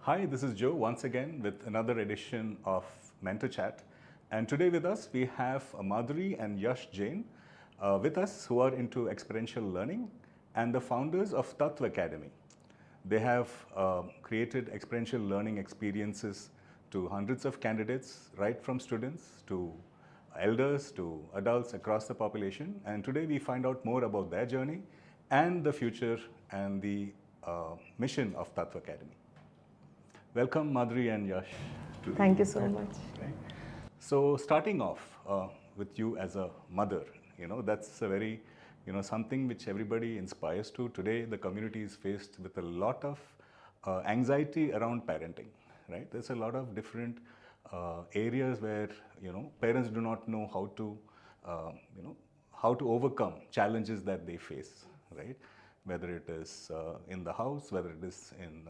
Hi, this is Joe once again with another edition of Mentor Chat. And today with us we have Madhuri and Yash Jain with us who are into experiential learning and the founders of Tatva Academy. They have created experiential learning experiences to hundreds of candidates, right from students to elders to adults across the population. And today we find out more about their journey and the future and the mission of Tatva Academy. Welcome, Madhuri and Yash. Thank you so much. Okay. So, starting off with you as a mother, that's a very, something which everybody inspires to. Today, the community is faced with a lot of anxiety around parenting, right? There's a lot of different areas where, parents do not know how to overcome challenges that they face, right? Whether it is in the house, whether it is in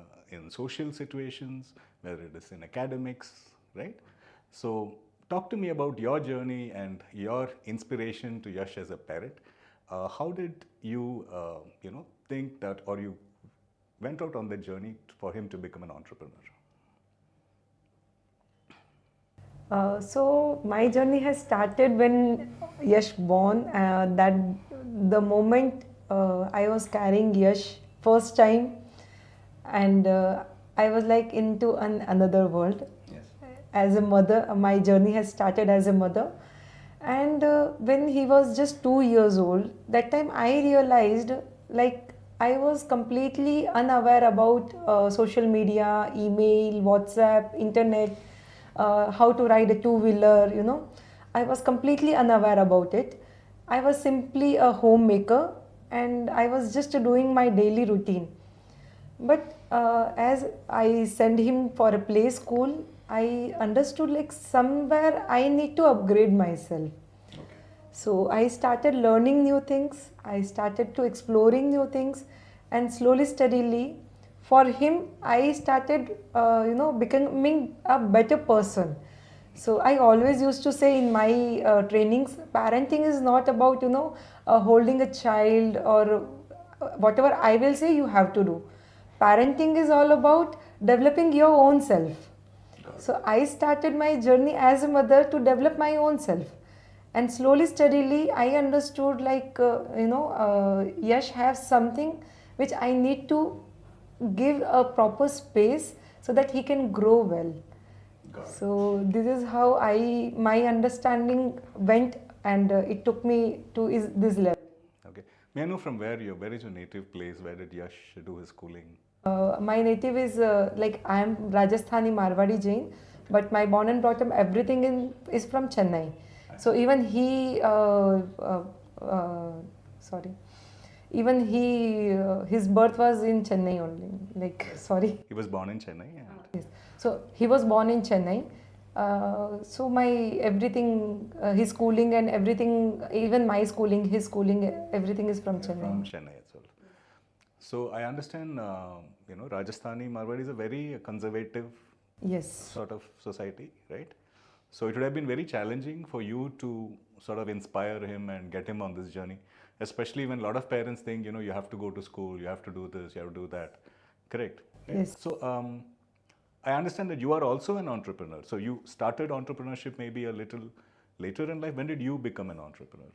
social situations, whether it is in academics, right? So talk to me about your journey and your inspiration to Yash as a parent. How did you, think that, or you went out on the journey for him to become an entrepreneur? So my journey has started when Yash born. That the moment I was carrying Yash first time, and I was like into another world. Yes. As a mother, my journey has started as a mother. And when he was just 2 years old, that time I realized like I was completely unaware about social media, email, WhatsApp, internet, how to ride a two-wheeler. I was completely unaware about it. I was simply a homemaker and I was just doing my daily routine. But as I sent him for a play school, I understood like somewhere I need to upgrade myself. Okay. So I started learning new things. I started to exploring new things, and slowly, steadily, for him, I started, becoming a better person. So I always used to say in my trainings, parenting is not about holding a child or whatever I will say you have to do. Parenting is all about developing your own self. So I started my journey as a mother to develop my own self, and slowly, steadily, I understood like Yash has something which I need to give a proper space so that he can grow well. So this is how my understanding went, and it took me to this level. Okay. May I know from where is your native place? Where did Yash do his schooling? My native is like I am Rajasthani Marwadi Jain, but my born and brought up everything is from Chennai. So even his birth was in Chennai only. Like sorry. He was born in Chennai. Yes. So he was born in Chennai. So my everything, his schooling and everything, even my schooling, his schooling, everything is from Chennai. From Chennai as well. So I understand, Rajasthani Marwadi is a very conservative Yes. sort of society, right? So it would have been very challenging for you to sort of inspire him and get him on this journey, especially when a lot of parents think, you have to go to school, you have to do this, you have to do that. Correct? Right? Yes. So I understand that you are also an entrepreneur. So you started entrepreneurship maybe a little later in life. When did you become an entrepreneur?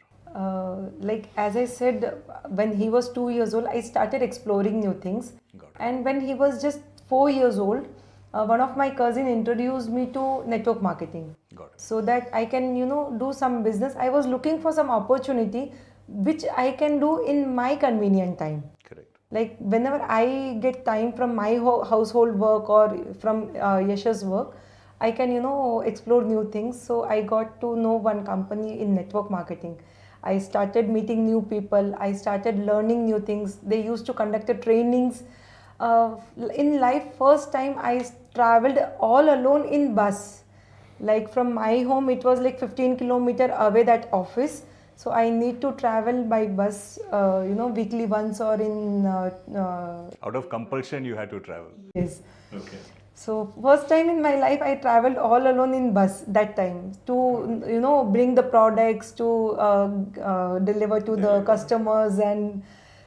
Like as I said, when he was 2 years old, I started exploring new things. Got it. And when he was just 4 years old, one of my cousin introduced me to network marketing. Got it. So that I can, do some business. I was looking for some opportunity which I can do in my convenient time. Correct. Like whenever I get time from my household work or from Yash's work, I can, explore new things. So I got to know one company in network marketing. I started meeting new people. I started learning new things. They used to conduct trainings. In life, first time I traveled all alone in bus. Like from my home, it was like 15 kilometer away that office. So I need to travel by bus, weekly once or in. Out of compulsion, you had to travel. Yes. Okay. So first time in my life, I traveled all alone in bus that time to bring the products to deliver to the customers, and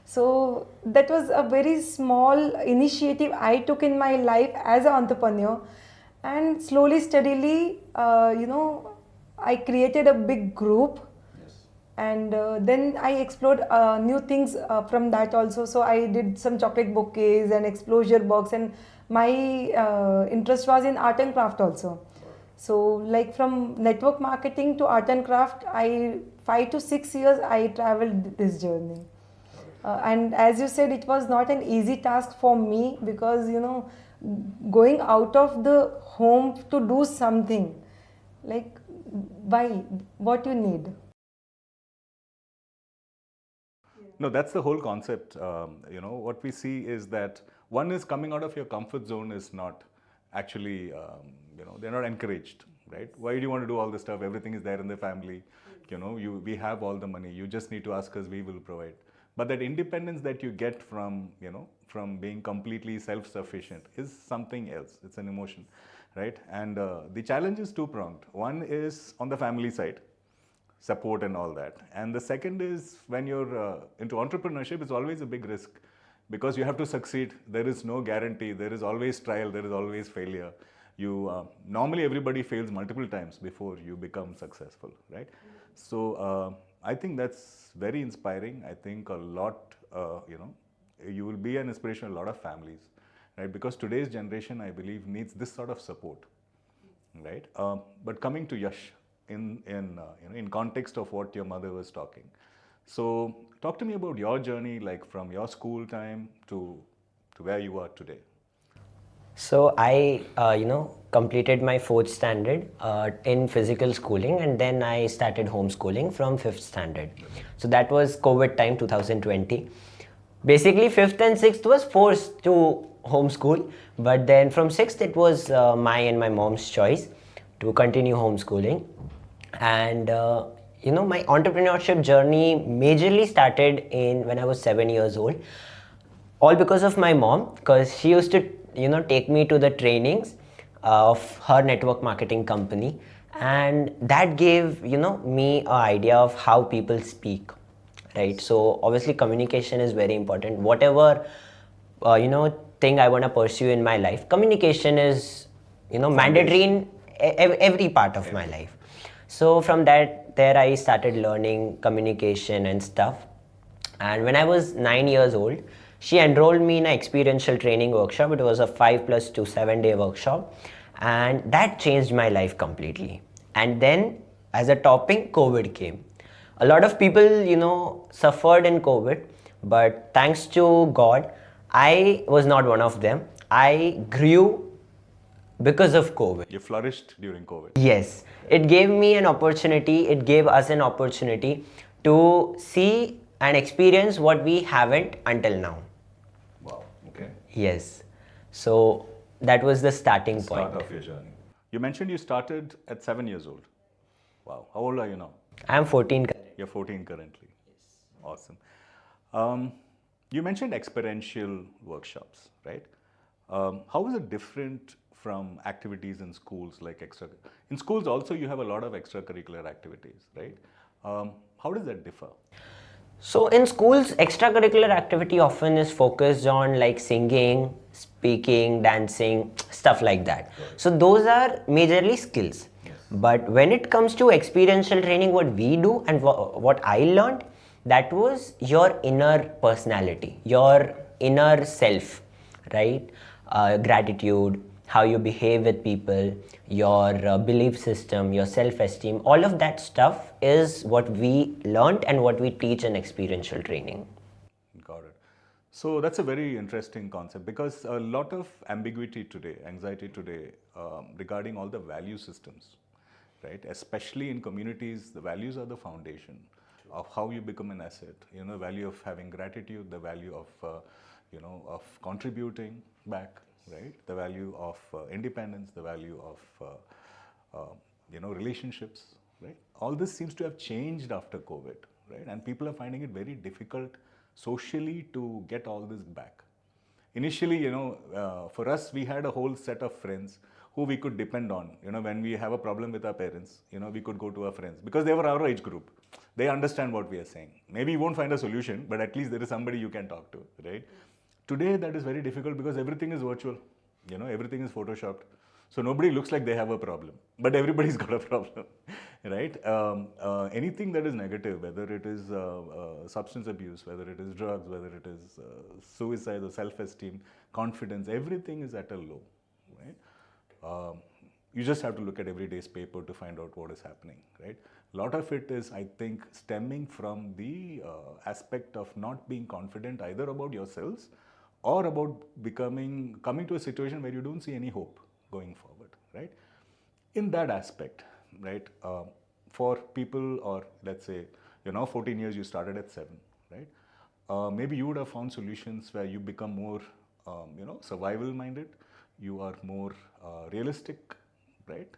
So that was a very small initiative I took in my life as an entrepreneur, and slowly, steadily, I created a big group, and then I explored new things from that also. So I did some chocolate bouquets and exposure box, and my interest was in art and craft also. So like from network marketing to art and craft, I 5 to 6 years I traveled this journey. And as you said, it was not an easy task for me, because going out of the home to do something, like, why, what you need. No, that's the whole concept. What we see is that one is coming out of your comfort zone is not actually, they're not encouraged, right? Why do you want to do all this stuff? Everything is there in the family. We have all the money. You just need to ask us, we will provide. But that independence that you get from being completely self-sufficient is something else. It's an emotion, right? And the challenge is two-pronged. One is on the family side, support and all that. And the second is when you're into entrepreneurship, it's always a big risk because you have to succeed. There is no guarantee. There is always trial. There is always failure. Normally everybody fails multiple times before you become successful, right? So I think that's very inspiring. I think a lot, you will be an inspiration to a lot of families, right? Because today's generation, I believe, needs this sort of support, right? But coming to Yash, in context of what your mother was talking, so talk to me about your journey, like from your school time to where you are today. So I, completed my fourth standard in physical schooling, and then I started homeschooling from fifth standard. So that was COVID time, 2020. Basically, fifth and sixth was forced to homeschool, but then from sixth it was my and my mom's choice to continue homeschooling. And my entrepreneurship journey majorly started in when I was 7 years old, all because of my mom, because she used to take me to the trainings of her network marketing company, and that gave me an idea of how people speak, right? So obviously communication is very important. Whatever thing I want to pursue in my life, communication is mandatory in every part of my life. So from there I started learning communication and stuff. And when I was 9 years old, she enrolled me in an experiential training workshop. It was a 5+2 7-day workshop, and that changed my life completely. And then, as a topping, COVID came. A lot of people, suffered in COVID, but thanks to God, I was not one of them. I grew because of COVID. You flourished during COVID. Yes, it gave me an opportunity, it gave us an opportunity to see and experience what we haven't until now. Wow. Okay. Yes. So that was the starting Start point. of your journey. You mentioned you started at 7 years old. Wow. How old are you now? I'm 14. You're 14 currently. Yes. Awesome. You mentioned experiential workshops, right? How is it different from activities in schools like extra? In schools also you have a lot of extracurricular activities, right? How does that differ? So in schools, extracurricular activity often is focused on like singing, speaking, dancing, stuff like that. So those are majorly skills. But when it comes to experiential training, what we do and what I learned, that was your inner personality, your inner self, right? Gratitude, how you behave with people, your belief system, your self-esteem, all of that stuff is what we learned and what we teach in experiential training. Got it. So that's a very interesting concept because a lot of ambiguity today, anxiety today, regarding all the value systems, right? Especially in communities, the values are the foundation of how you become an asset. The value of having gratitude, the value of contributing back, right? The value of independence, the value of relationships, right? All this seems to have changed after COVID, right? And people are finding it very difficult socially to get all this back. initially, for us, we had a whole set of friends who we could depend on. When we have a problem with our parents, we could go to our friends because they were our age group. They understand what we are saying. Maybe you won't find a solution, but at least there is somebody you can talk to, right? Today, that is very difficult because everything is virtual. Everything is photoshopped. So nobody looks like they have a problem, but everybody's got a problem, right? Anything that is negative, whether it is substance abuse, whether it is drugs, whether it is suicide or self-esteem, confidence, everything is at a low, right? You just have to look at every day's paper to find out what is happening, right? A lot of it is, I think, stemming from the aspect of not being confident either about yourselves or about coming to a situation where you don't see any hope going forward, right? In that aspect, right, for people, or let's say you're now 14 years, you started at 7, right? Maybe you would have found solutions where you become more, survival minded, you are more realistic, right?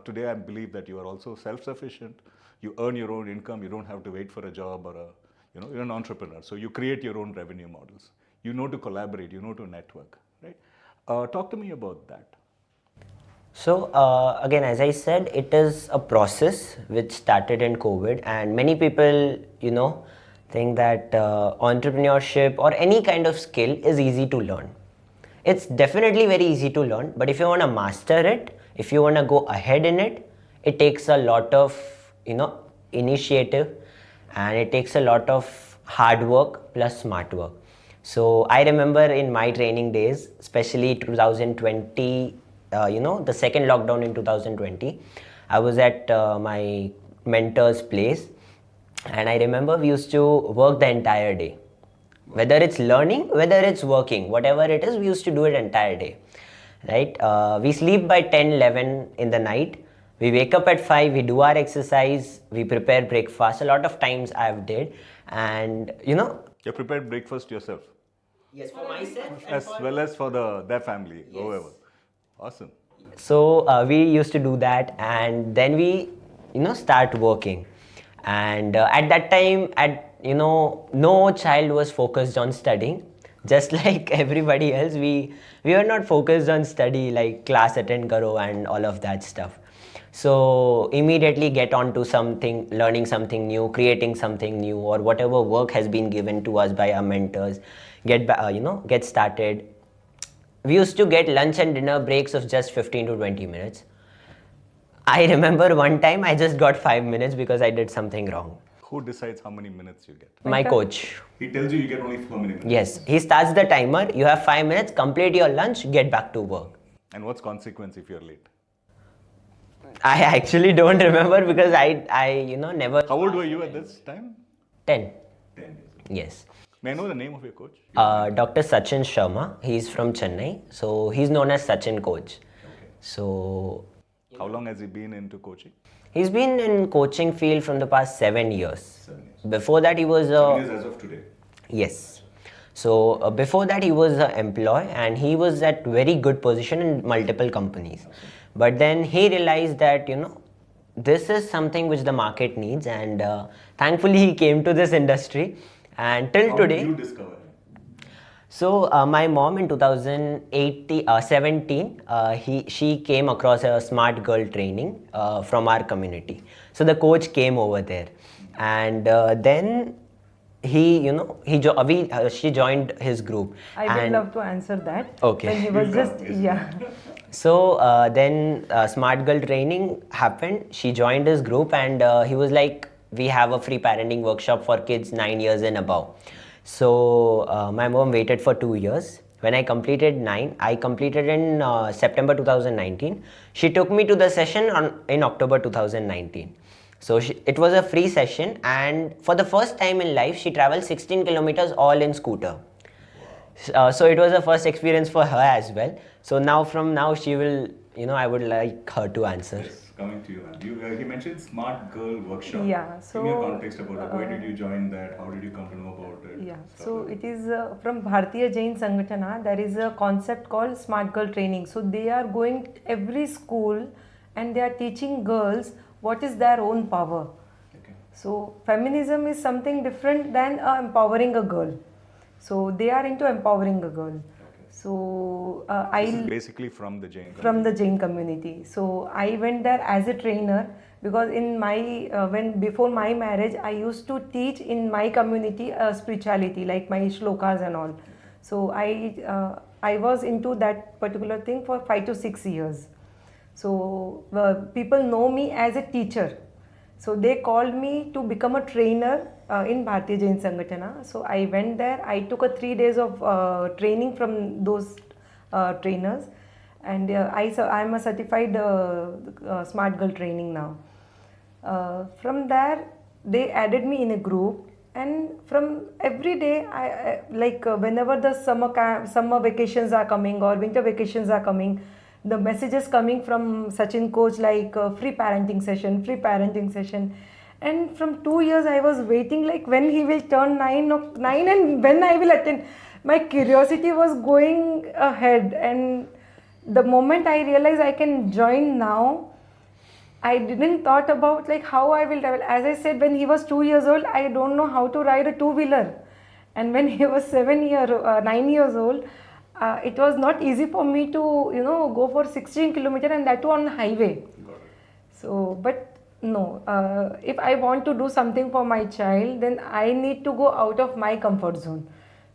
Today I believe that you are also self-sufficient, you earn your own income, you don't have to wait for a job or you're an entrepreneur, so you create your own revenue models. You know to collaborate, you know to network, right? Talk to me about that. So again, as I said, it is a process which started in COVID, and many people, think that entrepreneurship or any kind of skill is easy to learn. It's definitely very easy to learn, but if you want to master it, if you want to go ahead in it, it takes a lot of, initiative, and it takes a lot of hard work plus smart work. So I remember in my training days, especially 2020, the second lockdown in 2020, I was at my mentor's place, and I remember we used to work the entire day. Whether it's learning, whether it's working, whatever it is, we used to do it entire day, right? We sleep by 10, 11 in the night. We wake up at 5, we do our exercise, we prepare breakfast. A lot of times I've did, and You prepared breakfast yourself? Yes, for myself. As well as for their family, yes. Whoever. Awesome. So we used to do that, and then we, start working. And at that time, no child was focused on studying. Just like everybody else, we were not focused on study, like class attend karo and all of that stuff. So immediately get on to something, learning something new, creating something new, or whatever work has been given to us by our mentors. Get started. We used to get lunch and dinner breaks of just 15 to 20 minutes. I remember one time I just got 5 minutes because I did something wrong. Who decides how many minutes you get? My coach. He tells you get only 4 minutes? Yes, he starts the timer. You have 5 minutes, complete your lunch, get back to work. And what's consequence if you're late? I actually don't remember because I never... How old were you at this time? 10. 10 years. Yes. May I know the name of your coach? Dr. Sachin Sharma. He's from Chennai. So he's known as Sachin Coach. Okay. So... How long has he been into coaching? He's been in coaching field from the past 7 years. 7 years. Before that he was... 7 years as of today? Yes. So before that he was an employee, and he was at very good position in multiple companies. Okay. But then he realized that, this is something which the market needs, and thankfully he came to this industry, and till today... How did you discover him? So my mom in 2017, she came across a smart girl training from our community. So the coach came over there, and then she joined his group. I would love to answer that. Okay. When he was just, yeah. So then smart girl training happened. She joined his group, and he was like, we have a free parenting workshop for kids 9 years and above. So my mom waited for 2 years. When I completed 9, I completed in September 2019. She took me to the session in October 2019. So it was a free session, and for the first time in life, she traveled 16 kilometers all in scooter. So it was a first experience for her as well. So from now she will, I would like her to answer. Yes, coming to you, ma'am. He mentioned Smart Girl Workshop. Yeah, so... Give me a context about it. Why did you join that? How did you come to know about it? Yeah, so it is from Bharatiya Jain Sangatana. There is a concept called Smart Girl Training. So they are going every school and they are teaching girls what is their own power. Okay. So feminism is something different than empowering a girl. So they are into empowering a girl. So This is basically from the Jain from the Jain community. So I went there as a trainer because in my when before my marriage I used to teach in my community spirituality, like my shlokas and all. So I was into that particular thing for 5 to 6 years. So people know me as a teacher. So they called me to become a trainer in Bharatiya Jain Sangatana. So I went there. I took a 3 days of training from those trainers, and I'm a certified smart girl training now. From there, they added me in a group, and from every day, whenever the summer vacations are coming or winter vacations are coming, the messages coming from Sachin coach like free parenting session, and from 2 years I was waiting like when he will turn 9 and when I will attend. My curiosity was going ahead, and the moment I realized I can join now, I didn't thought about like how I will travel. As I said, when he was 2 years old, I don't know how to ride a two-wheeler, and when he was 9 years old, it was not easy for me to go for 16 kilometer and that too on highway. So, but no, if I want to do something for my child, then I need to go out of my comfort zone.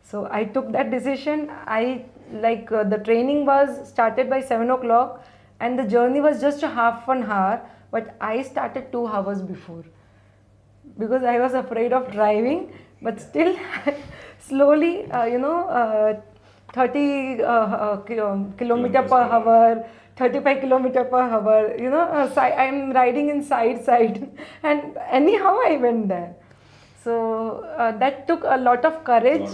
So I took that decision. The training was started by 7 o'clock, and the journey was just a half an hour. But I started 2 hours before because I was afraid of driving. But still, slowly, 30 kilometer per hour, 35 kilometer per hour. I'm riding in side, and anyhow I went there. So that took a lot of courage.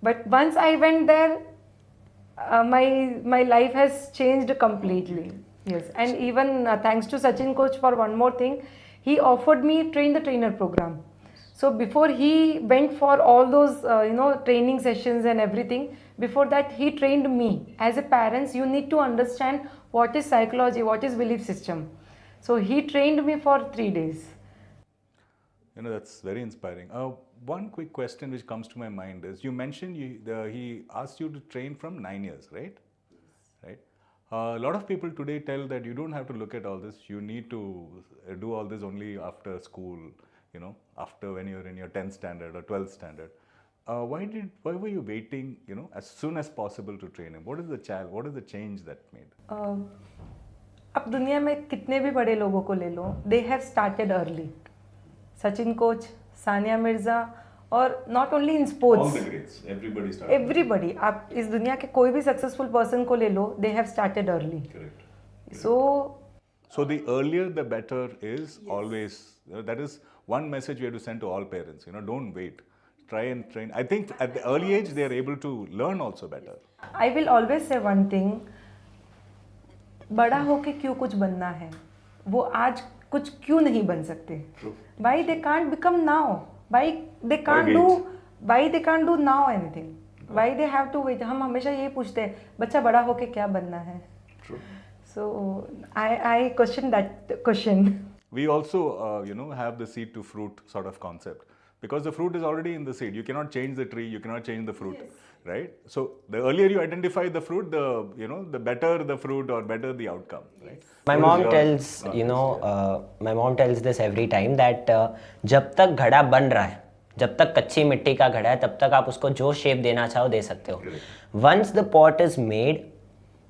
But once I went there, my life has changed completely. Yes, and even thanks to Sachin coach for one more thing, he offered me train the trainer program. So before he went for all those training sessions and everything, before that he trained me. As a parents, you need to understand what is psychology, what is belief system. So he trained me for 3 days. That's very inspiring. One quick question which comes to my mind is, you mentioned he asked you to train from 9 years, right? Right. A lot of people today tell that you don't have to look at all this. You need to do all this only after school, after when you're in your 10th standard or 12th standard. Why were you waiting, as soon as possible to train him? What is the change that made? अब दुनिया में कितने भी बड़े लोगों को ले लो, they have started early. Sachin coach, Sania Mirza, और not only in sports. All the greats, everybody started. Everybody. आप इस दुनिया के कोई भी successful person को ले लो, they have started early. Correct. So the earlier the better is always, that is one message we have to send to all parents, don't wait. Try and train. I think at the early age they are able to learn also better. I will always say one thing, बड़ा होके क्यों कुछ बनना है, वो आज कुछ क्यों नहीं बन सकते? Why they can't become now? Why they can't do now anything? Why they have to wait? हम हमेशा यही पूछते हैं, बच्चा बड़ा होके क्या बनना है? So I question that question. We also, have the seed to fruit sort of concept, because the fruit is already in the seed. You cannot change the tree. You cannot change the fruit, right? So the earlier you identify the fruit, the better the fruit or better the outcome, right? My mom tells, my mom tells this every time that जब तक घड़ा बन रहा है, जब तक कच्ची मिट्टी का घड़ा है, तब तक आप उसको जो शेप देना चाहो दे सकते हो. Once the pot is made,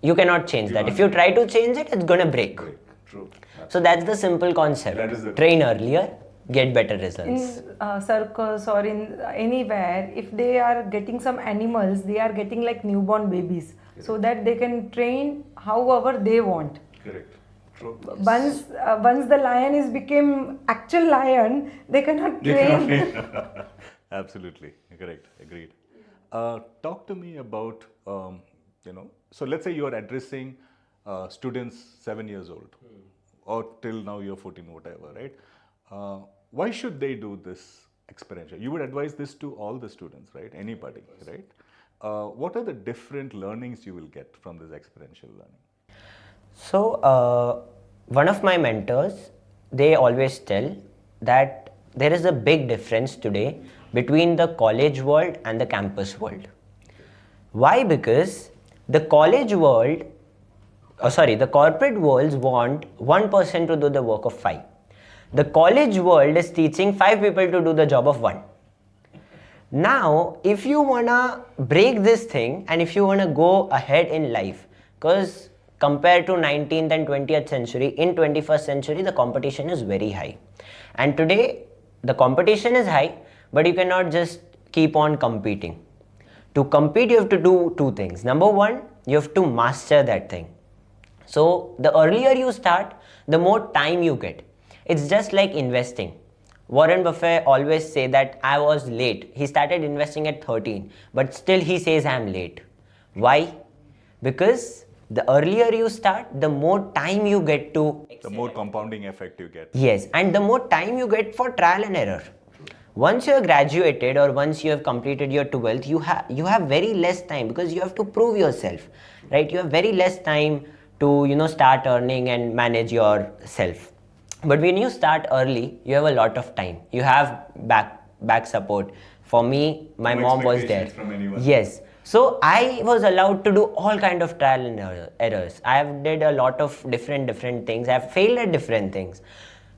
you cannot change that. If you try to change it, it's gonna break. True. So that's the simple concept. Train earlier, get better results. In circus or in anywhere, if they are getting some animals, they are getting like newborn babies, so that they can train however they want. Correct. True. Once the lion is became actual lion, they cannot train. Absolutely correct. Agreed. Talk to me about so let's say you are addressing students 7 years old, or till now you're 14, whatever, right? Why should they do this experiential? You would advise this to all the students, right? Anybody, right? What are the different learnings you will get from this experiential learning? So, one of my mentors, they always tell that there is a big difference today between the college world and the campus world. Why? Because the college world, the corporate worlds want one person to do the work of five. The college world is teaching five people to do the job of one. Now, if you wanna break this thing and if you wanna go ahead in life, because compared to 19th and 20th century, in 21st century, the competition is very high. And today, the competition is high, but you cannot just keep on competing. To compete, you have to do two things. Number one, you have to master that thing. So the earlier you start, the more time you get. It's just like investing. Warren Buffett always say that I was late. He started investing at 13, but still he says I'm late. Why? Because the earlier you start, the more time you get to The more compounding effect you get. Yes, and the more time you get for trial and error. Once you have graduated or once you have completed your 12th, you have very less time because you have to prove yourself, right? You have very less time to start earning and manage yourself. But when you start early, you have a lot of time. You have back support. For me, my No mom was there. expectations from anyone. Yes. So I was allowed to do all kind of trial and errors. I have did a lot of different things. I have failed at different things.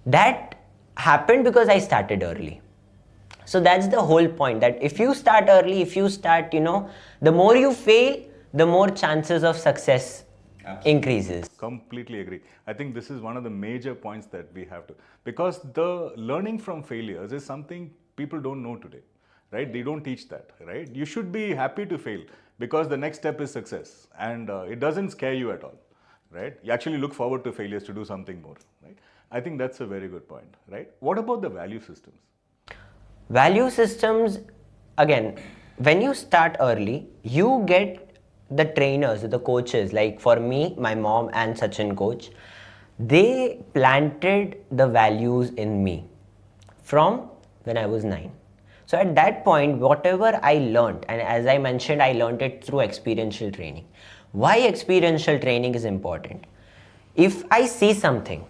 That happened because I started early. So that's the whole point, that if you start early, if you start, the more you fail, the more chances of success increases. Completely agree. I think this is one of the major points that we have to, because the learning from failures is something people don't know today, right? They don't teach that, right? You should be happy to fail because the next step is success, and it doesn't scare you at all, right? You actually look forward to failures to do something more, right? I think that's a very good point, right? What about the value systems? Value systems, again, when you start early, you get the trainers, the coaches, like for me, my mom and Sachin coach, they planted the values in me from when I was 9. So at that point, whatever I learned, and as I mentioned, I learned it through experiential training. Why experiential training is important? If I see something,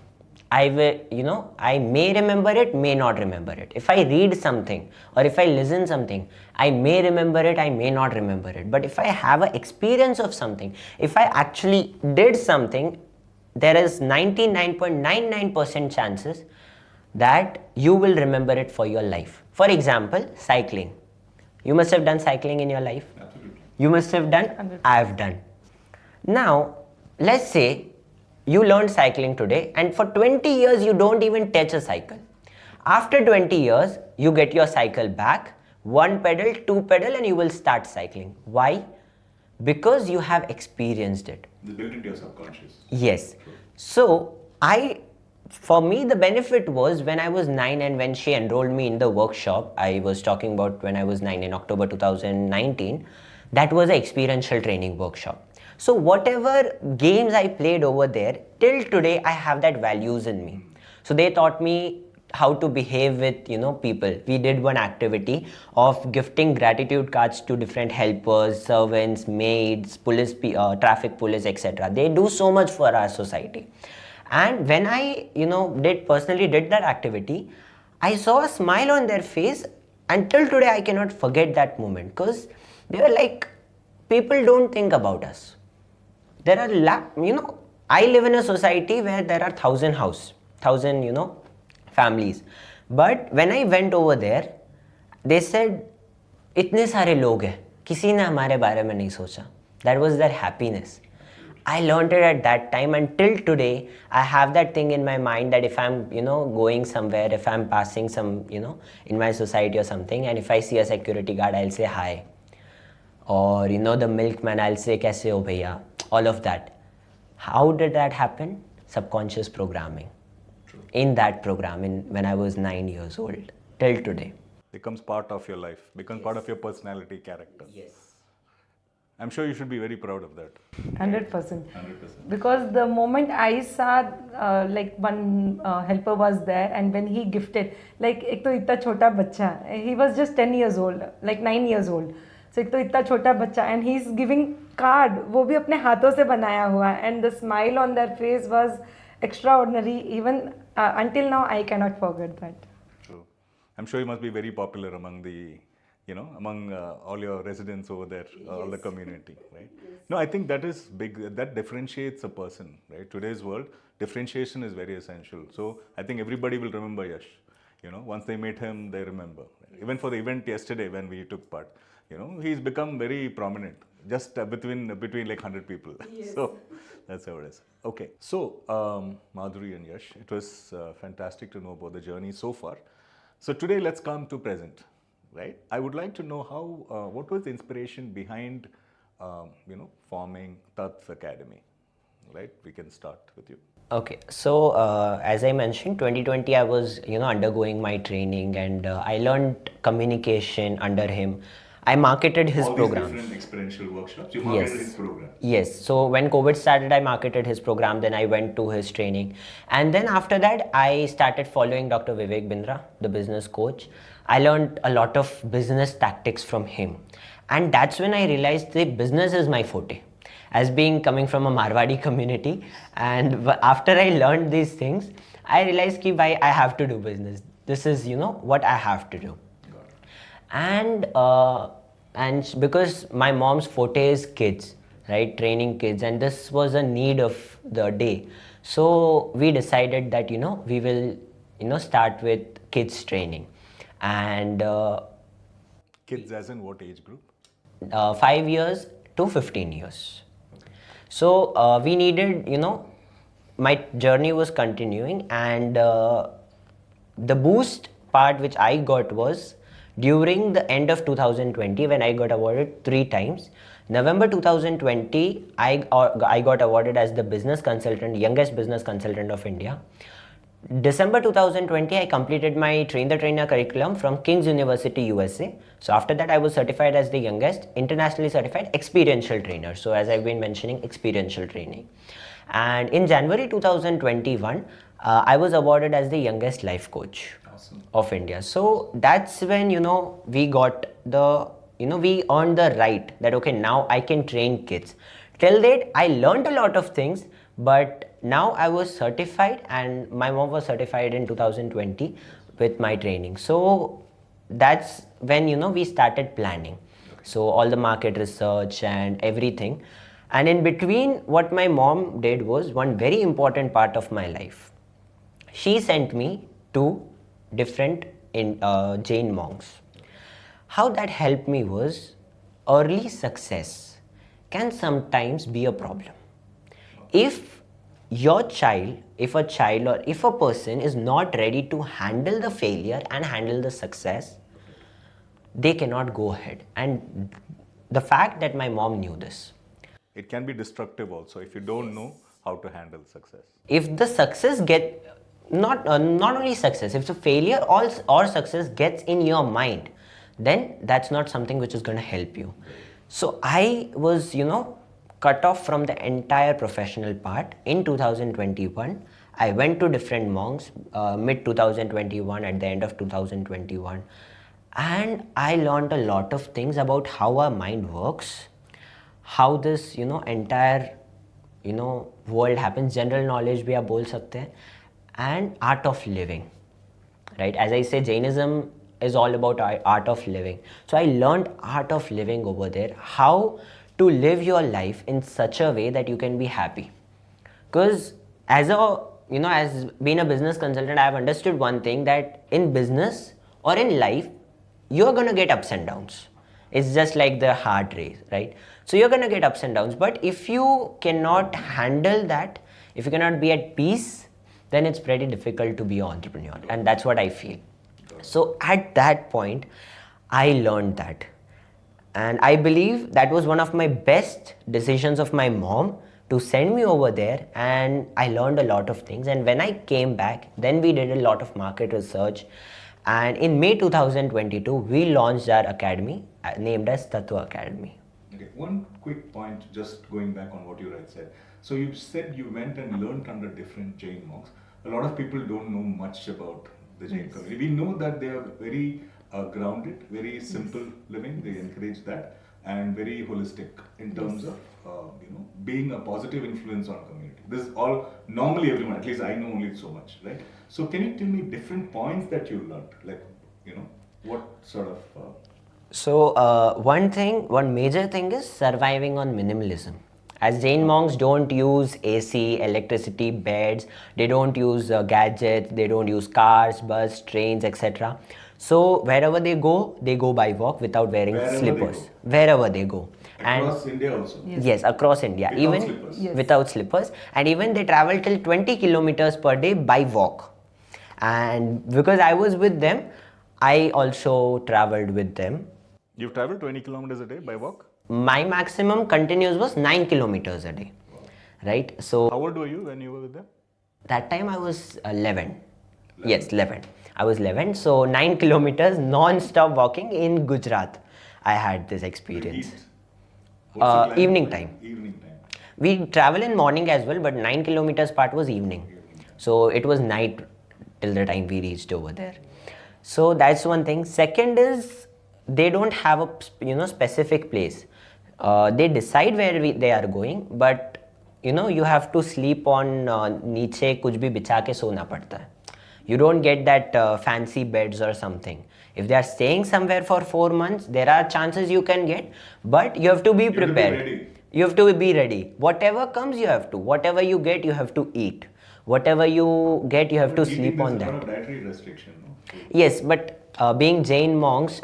I may remember it, may not remember it. If I read something or if I listen something, I may remember it, I may not remember it. But if I have an experience of something, if I actually did something, there is 99.99% chances that you will remember it for your life. For example, cycling. You must have done cycling in your life. Absolutely. You must have done, 100%. I have done. Now, let's say you learned cycling today and for 20 years you don't even touch a cycle. After 20 years, you get your cycle back, one pedal, two pedal, and you will start cycling. Why? Because you have experienced it. It's built into your subconscious. Yes. So for me, the benefit was when I was 9 and when she enrolled me in the workshop, I was talking about when I was 9 in October 2019, that was an experiential training workshop. So whatever games I played over there, till today, I have that values in me. So they taught me how to behave with people. We did one activity of gifting gratitude cards to different helpers, servants, maids, police, traffic police, etc. They do so much for our society. And when I personally did that activity, I saw a smile on their face. Until today, I cannot forget that moment, because they were like, people don't think about us. There are I live in a society where there are 1,000 families. But when I went over there, they said, इतने सारे लोग हैं, किसी ने हमारे बारे में नहीं सोचा. That was their happiness. I learned it at that time, and till today, I have that thing in my mind that if I'm, going somewhere, if I'm passing some, in my society or something, and if I see a security guard, I'll say hi. Or, the milkman, I'll say, kaise ho bhaiya? All of that. How did that happen? Subconscious programming. True. In that program, when I was 9 years old, till today. Becomes part of your life, becomes part of your personality, character. Yes. I'm sure you should be very proud of that. 100%. 100%. Because the moment I saw one helper was there, and when he gifted, like एक तो इतना छोटा बच्चा, he was just 10 years old, like 9 years old. So एक तो इतना छोटा बच्चा, and he's giving card, वो भी अपने हाथों से बनाया हुआ, and the smile on their face was extraordinary. Even until now, I cannot forget that. True. I'm sure you must be very popular among the, among all your residents over there, all the community, right? No, I think that is big. That differentiates a person, right? Today's world, differentiation is very essential. So I think everybody will remember Yash. Once they meet him, they remember. Even for the event yesterday when we took part, he's become very prominent just between like 100 people. So that's how it is. Okay. So Madhuri and Yash, it was fantastic to know about the journey so far. So today let's come to present, right? I would like to know what was the inspiration behind, forming Tatva Academy, right? We can start with you. Okay, so as I mentioned, 2020 I was undergoing my training, and I learned communication under him. I marketed his All programs. these different experiential workshops, you marketed his program. Yes. So when COVID started, I marketed his program. Then I went to his training, and then after that, I started following Dr. Vivek Bindra, the business coach. I learned a lot of business tactics from him, and that's when I realized that business is my forte. As being coming from a Marwadi community, and after I learned these things, I realized that I have to do business. This is what I have to do. And because my mom's forte is kids, right, training kids, and this was a need of the day, so we decided that we will start with kids training. And Kids as in what age group? 5 years to 15 years. So we needed, my journey was continuing, and the boost part which I got was during the end of 2020, when I got awarded 3 times. November 2020, I got awarded as the business consultant, youngest business consultant of India. December 2020, I completed my Train the Trainer curriculum from King's University, USA. So after that, I was certified as the youngest internationally certified experiential trainer. So as I've been mentioning, experiential training. And in January 2021, I was awarded as the youngest life coach. Awesome. Of India. So that's when we got we earned the right that okay, now I can train kids. Till date, I learned a lot of things, but now I was certified, and my mom was certified in 2020 with my training. So that's when we started planning. So all the market research and everything. And in between, what my mom did was one very important part of my life. She sent me to different Jain monks. How that helped me was early success can sometimes be a problem. If a child or if a person is not ready to handle the failure and handle the success, they cannot go ahead. And the fact that my mom knew this. It can be destructive also if you don't know how to handle success. If the success not only success, if the failure or success gets in your mind, then that's not something which is going to help you. So I was cut off from the entire professional part in 2021. I went to different monks mid 2021, at the end of 2021, and I learned a lot of things about how our mind works, how this entire world happens. General knowledge bhi aap bol sakte hain. And art of living, right? As I say, Jainism is all about art of living. So I learned art of living over there, how to live your life in such a way that you can be happy. Because as being a business consultant, I have understood one thing, that in business or in life, you're going to get ups and downs. It's just like the heart race, right? So you're going to get ups and downs. But if you cannot handle that, if you cannot be at peace, then it's pretty difficult to be an entrepreneur. And that's what I feel. So at that point, I learned that. And I believe that was one of my best decisions of my mom to send me over there, and I learned a lot of things. And when I came back, then we did a lot of market research. And in May 2022, we launched our academy named as Tatva Academy. Okay, one quick point, just going back on what you said. So you said you went and learned under different Jain monks. A lot of people don't know much about the Jain community. We know that they are very grounded, very simple living. They encourage that, and very holistic in terms of being a positive influence on community. This is all normally everyone. At least I know only so much, right? So can you tell me different points that you learned, like What sort of... So one major thing is surviving on minimalism. As Jain monks don't use AC, electricity, beds, they don't use gadgets, they don't use cars, bus, trains, etc. So wherever they go by walk without wearing Wherever they slippers. go. Wherever they go. Across India also? Yes, across India. Without even slippers? Yes. without slippers. And even they travel till 20 kilometers per day by walk. And because I was with them, I also traveled with them. You've traveled 20 kilometers a day by walk? My maximum continuous was 9 kilometers a day. Right? So How old were you when you were with them? that time I was 11. Yes, 11. I was 11. So 9 kilometers non-stop walking in Gujarat. I had this experience. Eat. What's the climate Evening like? time. Evening time. We travel in morning as well, but 9 kilometers part was evening. So it was night till the time we reached over there. So that's one thing. Second is they don't have a specific place. They decide where they are going, but you have to sleep on नीचे कुछ भी बिछा के सोना पड़ता है. You don't get that fancy beds or something. If they are staying somewhere for 4 months, there are chances you can get, but you have to be prepared. You have to be ready. Whatever comes, you have to. Whatever you get, you have to eat. Whatever you get, you have to sleep on that. There's a lot of dietary restriction. No? Yes, but being Jain monks,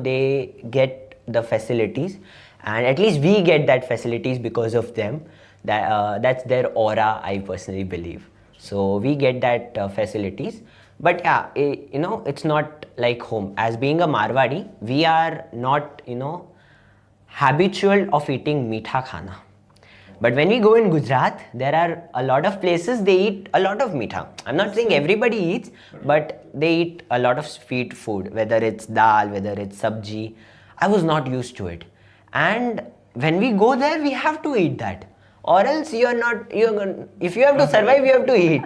they get the facilities, and at least we get that facilities because of them. That's their aura, I personally believe. So we get that facilities. But yeah, it's not like home. As being a Marwadi, we are not, habitual of eating meetha khana. But when we go in Gujarat, there are a lot of places they eat a lot of meetha. I'm not saying everybody eats, but they eat a lot of sweet food, whether it's dal, whether it's sabji. I was not used to it. And when we go there, we have to eat that. Or else if you have to survive, you have to eat.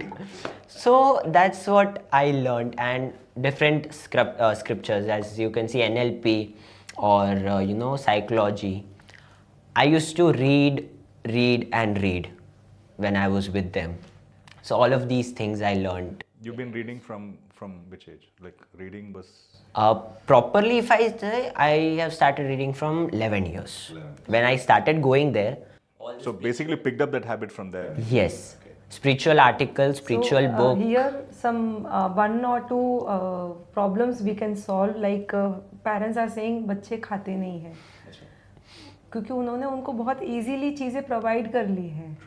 So that's what I learned, and different scriptures, as you can see, NLP or psychology. I used to read when I was with them. So all of these things I learned. You've been reading from which age? Like reading was... Properly, if I say, I have started reading from 11 years. 11. When I started going there. So basically picked up that habit from there. Yes. Spiritual articles, spiritual book. Here some one or two problems we can solve, like parents are saying बच्चे खाते नहीं हैं क्योंकि उन्होंने उनको बहुत easily चीज़ें provide कर ली हैं.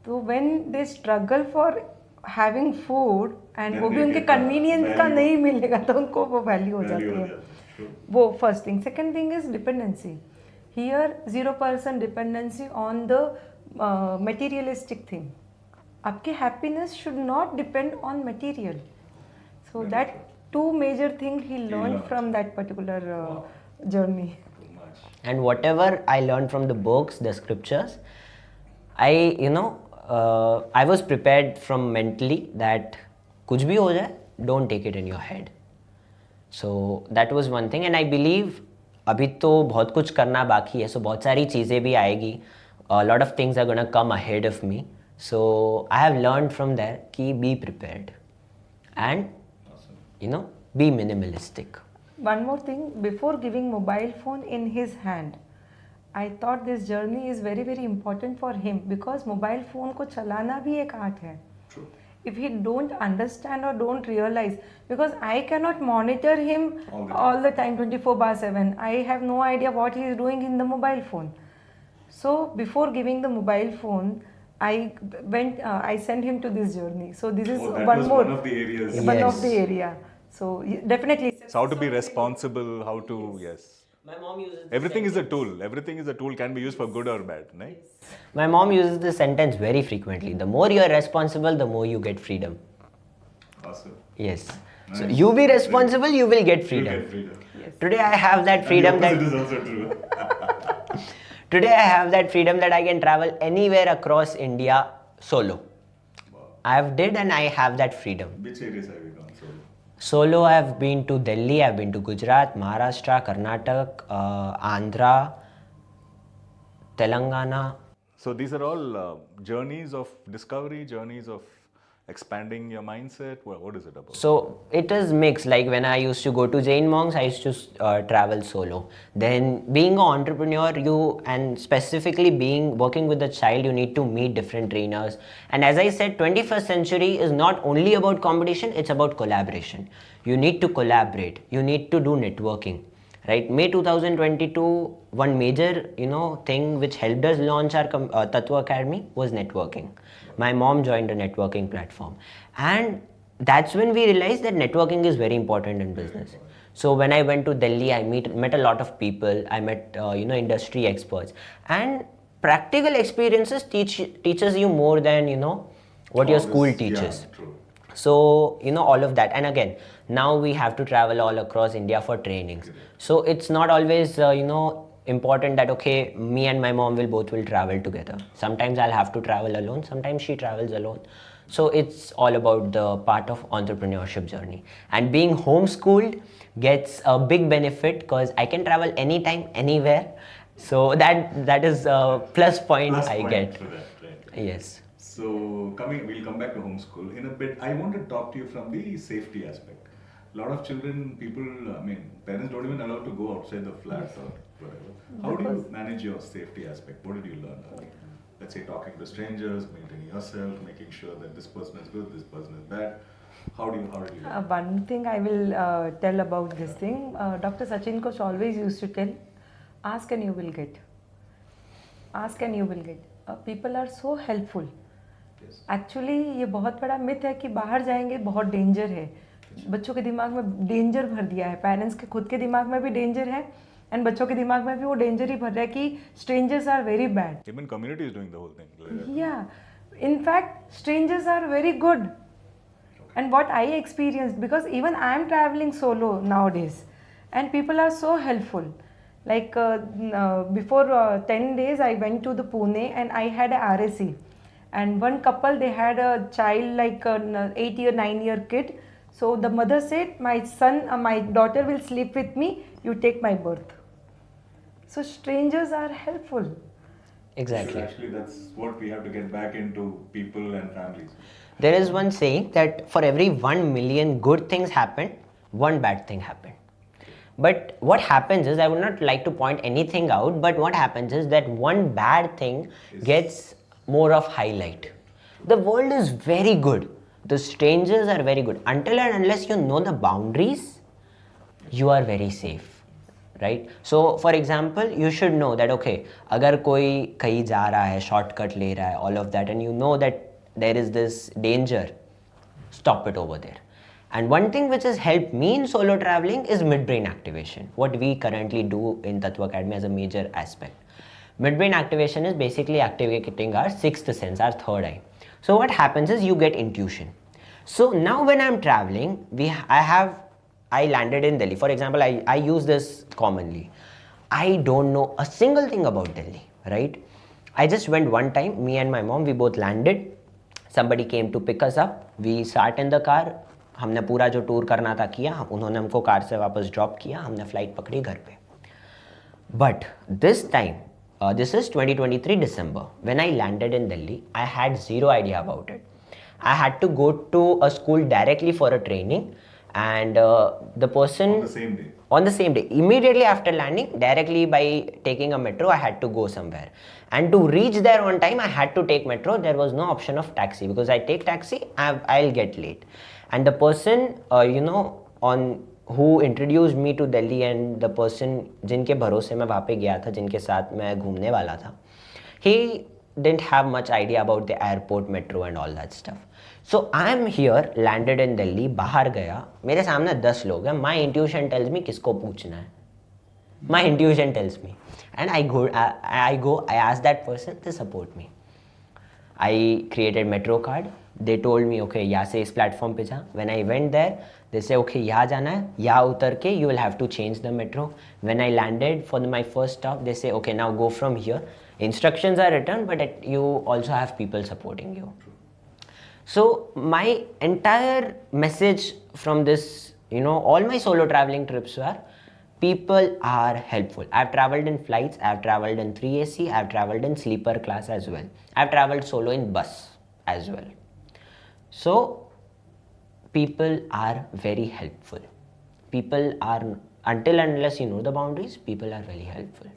तो when they struggle for having food and वो भी उनके convenience का नहीं मिलेगा तो उनको वो value हो जाती है. वो first thing. Second thing is dependency. Here 0% dependency on the materialistic thing. आपकी happiness should not depend on material. So that two major things he learned from that particular journey. And whatever I learned from the books, the scriptures, I was prepared from mentally that kuch bhi ho jaye, don't take it in your head. So that was one thing, and I believe अभी तो बहुत कुछ करना बाकी है, so बहुत सारी चीज़ें भी आएगी. A lot of things are gonna come ahead of me. So I have learned from there कि be prepared and be minimalistic. One more thing, before giving mobile phone in his hand, I thought this journey is very very important for him because mobile phone को चलाना भी एक art है. True. If he don't understand or don't realize, because I cannot monitor him all the time 24/7. I have no idea what he is doing in the mobile phone. So before giving the mobile phone, I sent him to this journey. So this is one of the areas. One of the area. So definitely. So how to be responsible, how to, yes. My mom uses Everything is a tool. Everything is a tool, can be used for good or bad, right? My mom uses this sentence very frequently. The more you are responsible, the more you get freedom. Awesome. Yes. Nice. So you be responsible, you will get freedom. You get freedom. Yes. Today I have that freedom It is also true. Today I have that freedom that I can travel anywhere across India solo. Wow. I have did and I have that freedom. Which areas have you gone solo? Solo, I have been to Delhi, I have been to Gujarat, Maharashtra, Karnataka, Andhra, Telangana. So these are all journeys of discovery, journeys of expanding your mindset? What is it about? So it is mixed. Like when I used to go to Jain monks, I used to travel solo. Then being an entrepreneur, and specifically working with a child, you need to meet different trainers. And as I said, 21st century is not only about competition; it's about collaboration. You need to collaborate. You need to do networking. Right, May 2022, one major thing which helped us launch our Tatva Academy was networking. My mom joined a networking platform, and that's when we realized that networking is very important in business. So when I went to Delhi, I met a lot of people. I met industry experts, and practical experiences teaches you more than what your school teaches. Yeah, true. So all of that, and again, now we have to travel all across India for trainings. So it's not always important that okay, me and my mom will travel together. Sometimes I'll have to travel alone, sometimes she travels alone. So it's all about the part of entrepreneurship journey, and being homeschooled gets a big benefit because I can travel anytime, anywhere. So that is a plus point I get. For that, right? Yes. So we'll come back to homeschool in a bit. I want to talk to you from the safety aspect. A lot of children, parents don't even allow to go outside the flat or whatever. How do you manage your safety aspect? What did you learn early? Let's say talking to strangers, maintaining yourself, making sure that this person is good, this person is bad. How did you learn? One thing I will tell about this thing, Dr. Sachin Coach always used to tell, ask and you will get. Ask and you will get. People are so helpful. Actually ये बहुत बड़ा myth है कि बाहर जाएंगे बहुत danger है. बच्चों के दिमाग में डेंजर भर दिया है, पेरेंट्स के खुद के दिमाग में भी डेंजर है एंड बच्चों के दिमाग में भी वो डेंजर ही भर रहा है कि strangers are very bad. Even community is doing the whole thing. Yeah, in fact, strangers are very good. And what I experienced, because even I am traveling solo nowadays, and people are so helpful. Like before 10 days, I went to the Pune and I had a RAC. And one couple, they had a child like an 8-year, 9-year kid. So the mother said, my daughter will sleep with me, you take my birth. So strangers are helpful. Exactly. So actually, that's what we have to get back into, people and families. There is one saying that for every 1 million good things happen, one bad thing happened. But what happens is, I would not like to point anything out, but what happens is that one bad thing gets more of highlight. The world is very good. The strangers are very good. Until and unless you know the boundaries, you are very safe, right? So for example, you should know that okay, अगर कोई कहीं जा रहा है, shortcut ले रहा है, all of that, and you know that there is this danger, stop it over there. And one thing which has helped me in solo traveling is midbrain activation, what we currently do in Tatva Academy as a major aspect. Midbrain activation is basically activating our sixth sense, our third eye. So what happens is you get intuition. So now when I'm traveling, I landed in Delhi. For example, I use this commonly. I don't know a single thing about Delhi, right? I just went one time, me and my mom, we both landed. Somebody came to pick us up. We sat in the car. हमने पूरा जो tour करना था किया, उन्होंने हमको car से वापस ड्रॉप किया, हमने फ्लाइट पकड़ी घर पे. But this time, this is 2023 December. When I landed in Delhi, I had zero idea about it. I had to go to a school directly for a training, and the person on the same day, immediately after landing, directly by taking a metro, I had to go somewhere. And to reach there on time, I had to take metro. There was no option of taxi, because I take taxi, I'll get late. And the person, who introduced me to Delhi, and the person जिनके भरोसे मैं वहाँ पे गया था, जिनके साथ मैं घूमने वाला था, he didn't have much idea about the airport, metro and all that stuff. So I am here, landed in Delhi, बाहर गया, मेरे सामने 10 लोग हैं, my intuition tells me किसको पूछना है. My intuition tells me, and I ask that person to support me. I created metro card. They told me, okay, यहाँ से इस platform पे जा. When I went there, they say, okay, यहाँ जाना है, यहाँ उतर के you will have to change the metro. When I landed for my first stop, they say, okay, now go from here. Instructions are written, but you also have people supporting you. So my entire message from this, all my solo traveling trips were, people are helpful. I've traveled in flights, I've traveled in 3AC, I've traveled in sleeper class as well. I've traveled solo in bus as well. So people are very helpful. People are, until and unless you know the boundaries, people are very helpful.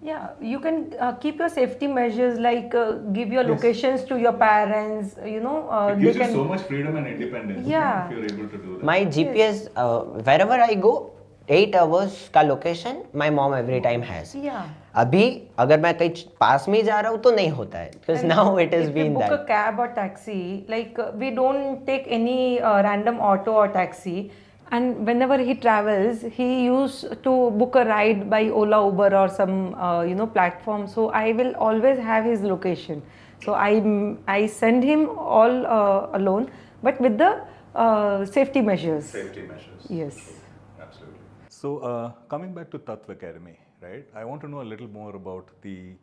Yeah, you can keep your safety measures like give your Yes. locations to your parents. It They gives you can. so much freedom and independence, Yeah. if you're able to do that. My GPS, wherever I go, 8 hours का location my mom every time has. Yeah. अभी अगर मैं कहीं पास में ही जा रहा हूँ तो नहीं होता है, because And now it has if we been book that. a cab or taxi, like we don't take any random auto or taxi. And whenever he travels, he used to book a ride by Ola, Uber, or some platform. So I will always have his location. So I send him all alone, but with the safety measures. Safety measures. Yes. Absolutely. So, coming back to Tatva Academy, right? I want to know a little more about the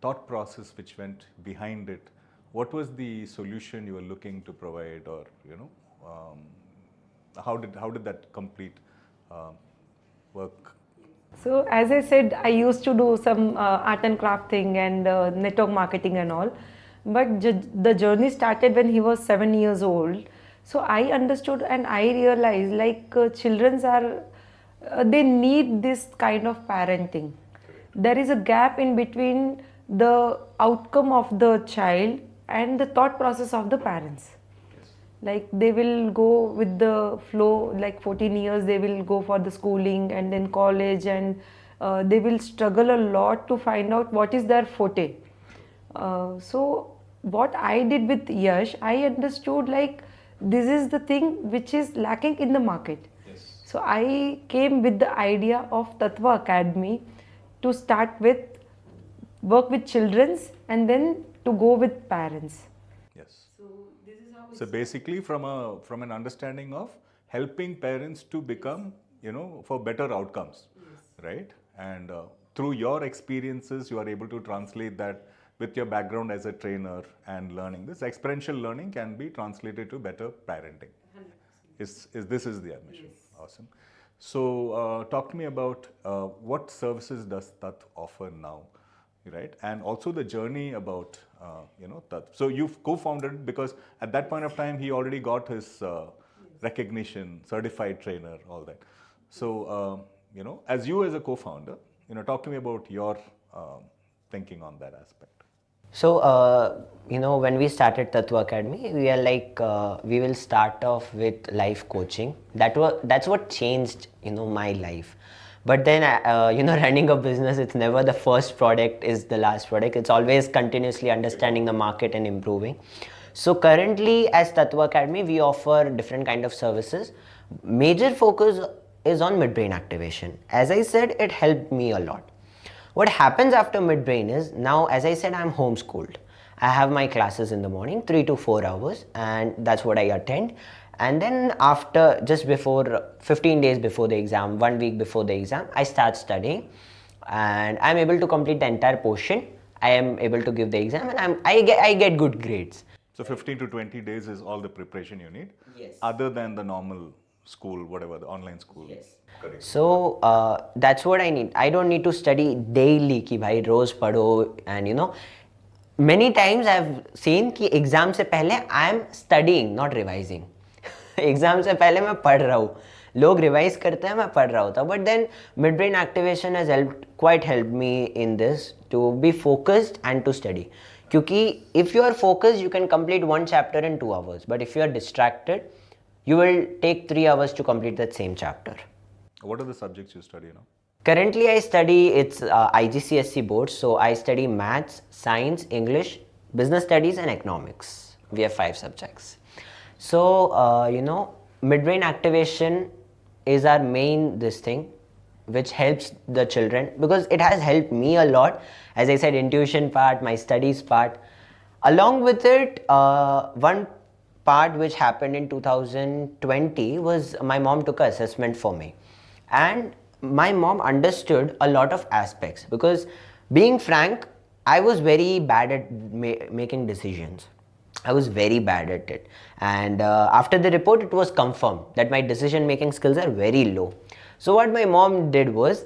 thought process which went behind it. What was the solution you were looking to provide, or how did that complete work? So as I said, I used to do some art and craft thing and network marketing and all. But the journey started when he was 7 years old. So I understood and I realized like children are, they need this kind of parenting. There is a gap in between the outcome of the child and the thought process of the parents. Like they will go with the flow, like 14 years they will go for the schooling and then college, and they will struggle a lot to find out what is their forte. So what I did with Yash, I understood like this is the thing which is lacking in the market. Yes. So I came with the idea of Tatva Academy to start with, work with children's, and then to go with parents. Yes. So this is how So basically, from an understanding of helping parents to become, for better outcomes, right? And through your experiences, you are able to translate that with your background as a trainer and learning. This experiential learning can be translated to better parenting. This is the mission? Awesome. So talk to me about what services does Tat offer now, right? And also the journey about Tat. So you've co-founded it because at that point of time he already got his recognition, certified trainer, all that. So as you as a co-founder, talk to me about your thinking on that aspect. So, when we started Tatva Academy, we are like, we will start off with life coaching. That's what changed, my life. But then, running a business, it's never the first product is the last product. It's always continuously understanding the market and improving. So currently, as Tatva Academy, we offer different kind of services. Major focus is on midbrain activation. As I said, it helped me a lot. What happens after midbrain is, now as I said, I'm homeschooled. I have my classes in the morning, 3 to 4 hours, and that's what I attend. And then after, just before 15 days before the exam, 1 week before the exam, I start studying, and I'm able to complete the entire portion. I am able to give the exam, and I get good grades. So 15 to 20 days is all the preparation you need? Yes. Other than the normal school, whatever, the online school? Yes. Correct. So that's what I need. I don't need to study daily कि भाई रोज पढ़ो, and many times I've seen कि exam से पहले I am studying, not revising. Exam से पहले मैं पढ़ रहा हूँ. लोग रिवाइज करते हैं, मैं पढ़ रहा होता. But then midbrain activation has quite helped me in this to be focused and to study. क्योंकि if you are focused, you can complete one chapter in 2 hours. But if you are distracted, you will take 3 hours to complete that same chapter. What are the subjects you study now? Currently, I study, it's IGCSE board, so I study maths, science, English, business studies, and economics. We have 5 subjects. So, midbrain activation is our main this thing, which helps the children, because it has helped me a lot. As I said, intuition part, my studies part. Along with it, one part which happened in 2020 was my mom took an assessment for me. And my mom understood a lot of aspects, because being frank, I was very bad at making decisions. I was very bad at it. And after the report, it was confirmed that my decision making skills are very low. So what my mom did was,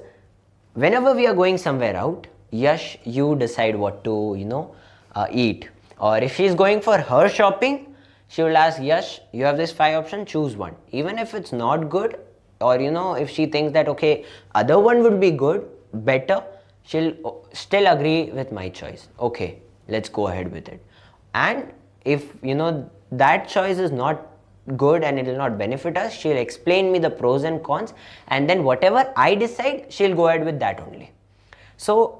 whenever we are going somewhere out, Yash, you decide what to, eat. Or if she's going for her shopping, she will ask, Yash, you have this 5 options, choose one. Even if it's not good, or if she thinks that okay, other one would be good, better, she'll still agree with my choice. Okay, let's go ahead with it. And if that choice is not good and it will not benefit us, she'll explain me the pros and cons, and then whatever I decide, she'll go ahead with that only. So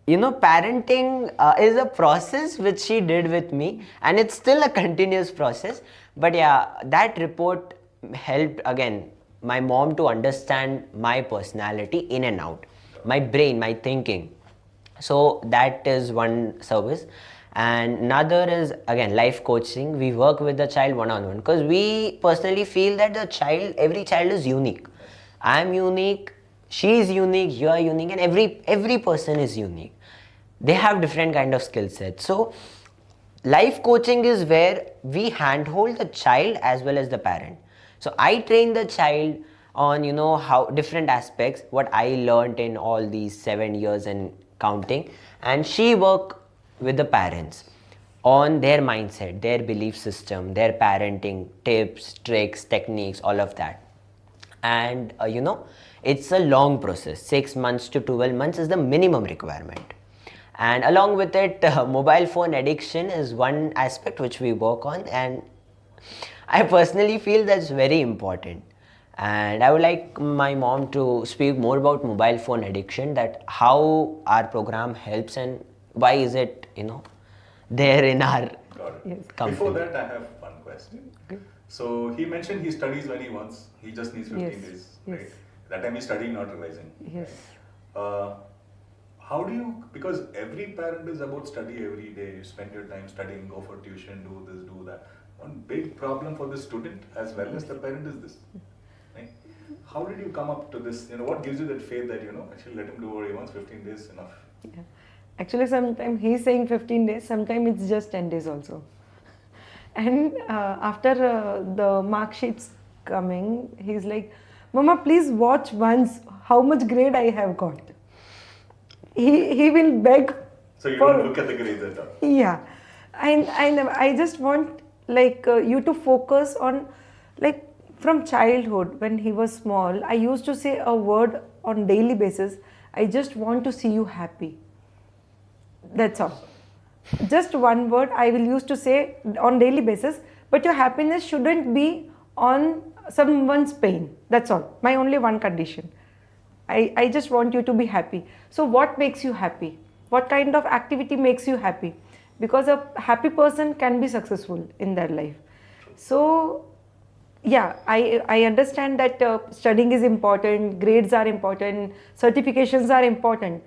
parenting is a process which she did with me, and it's still a continuous process. But yeah, that report helped again my mom to understand my personality in and out, my brain, my thinking. So that is one service. And another is again life coaching. We work with the child one-on-one, because we personally feel that every child is unique. I am unique, she is unique, you are unique, and every person is unique. They have different kind of skill sets. So life coaching is where we handhold the child as well as the parent. So I train the child on how different aspects, what I learned in all these 7 years and counting, and she work with the parents on their mindset, their belief system, their parenting tips, tricks, techniques, all of that. And it's a long process. 6 months to 12 months is the minimum requirement. And along with it, mobile phone addiction is one aspect which we work on, and I personally feel that's very important. And I would like my mom to speak more about mobile phone addiction, that how our program helps and why is it there in our Got it. company. Before that, I have one question. Okay. So he mentioned he studies when he wants. He just needs 15 Yes, days, yes. right? That time he's studying, not revising. Yes. How do you, because every parent is about study every day, you spend your time studying, go for tuition, do this, do that. One big problem for the student as well as the parent is this. Right? How did you come up to this? What gives you that faith that, actually let him do what he wants, 15 days enough? Yeah. Actually, sometimes he's saying 15 days, sometimes it's just 10 days also. And after the mark sheets coming, he's like, Mama, please watch once how much grade I have got. He will beg. So you don't look at the grades at all? Yeah. I just want you to focus on from childhood, when he was small, I used to say a word on daily basis, I just want to see you happy. That's all. Just one word I will use to say on daily basis, but your happiness shouldn't be on someone's pain. That's all. My only one condition. I just want you to be happy. So what makes you happy? What kind of activity makes you happy? Because a happy person can be successful in their life. So yeah, I understand that studying is important, grades are important, certifications are important.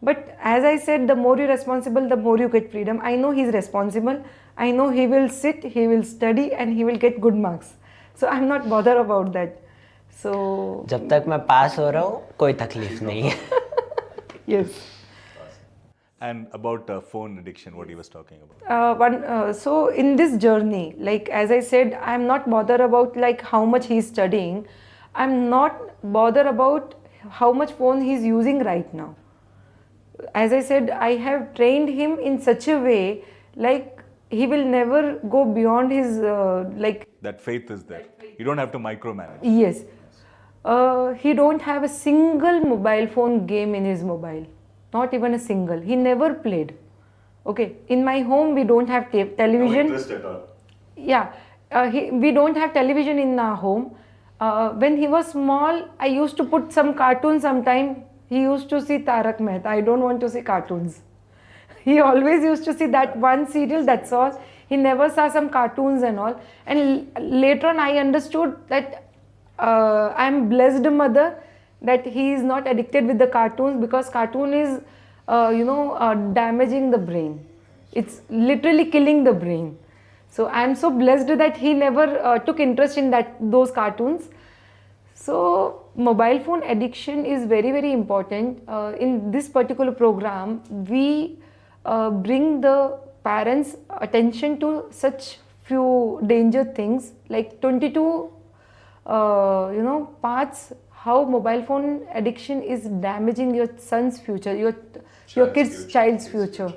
But as I said, the more you're responsible, the more you get freedom. I know he's responsible. I know he will sit, he will study, and he will get good marks. So I'm not bothered about that. So जब तक मैं पास हो रहा हूँ कोई तकलीफ नहीं है. yes. And about phone addiction, what he was talking about. So in this journey, as I said, I'm not bothered about how much he's studying. I'm not bothered about how much phone he's using right now. As I said, I have trained him in such a way he will never go beyond his That faith is there. You don't have to micromanage. Yes. He don't have a single mobile phone game in his mobile. Not even a single. He never played. Okay. In my home, we don't have television. No interest at all. Yeah. We don't have television in our home. When he was small, I used to put some cartoons sometime. He used to see Tarak Mehta. I don't want to see cartoons. He always used to see that one serial, that's all. He never saw some cartoons and all. And later on, I understood that I'm blessed mother that he is not addicted with the cartoons, because cartoon is, damaging the brain. It's literally killing the brain. So I'm so blessed that he never took interest in those cartoons. So mobile phone addiction is very, very important. In this particular program, we bring the parents' attention to such few danger things, like 22 parts how mobile phone addiction is damaging your son's future, your child's future.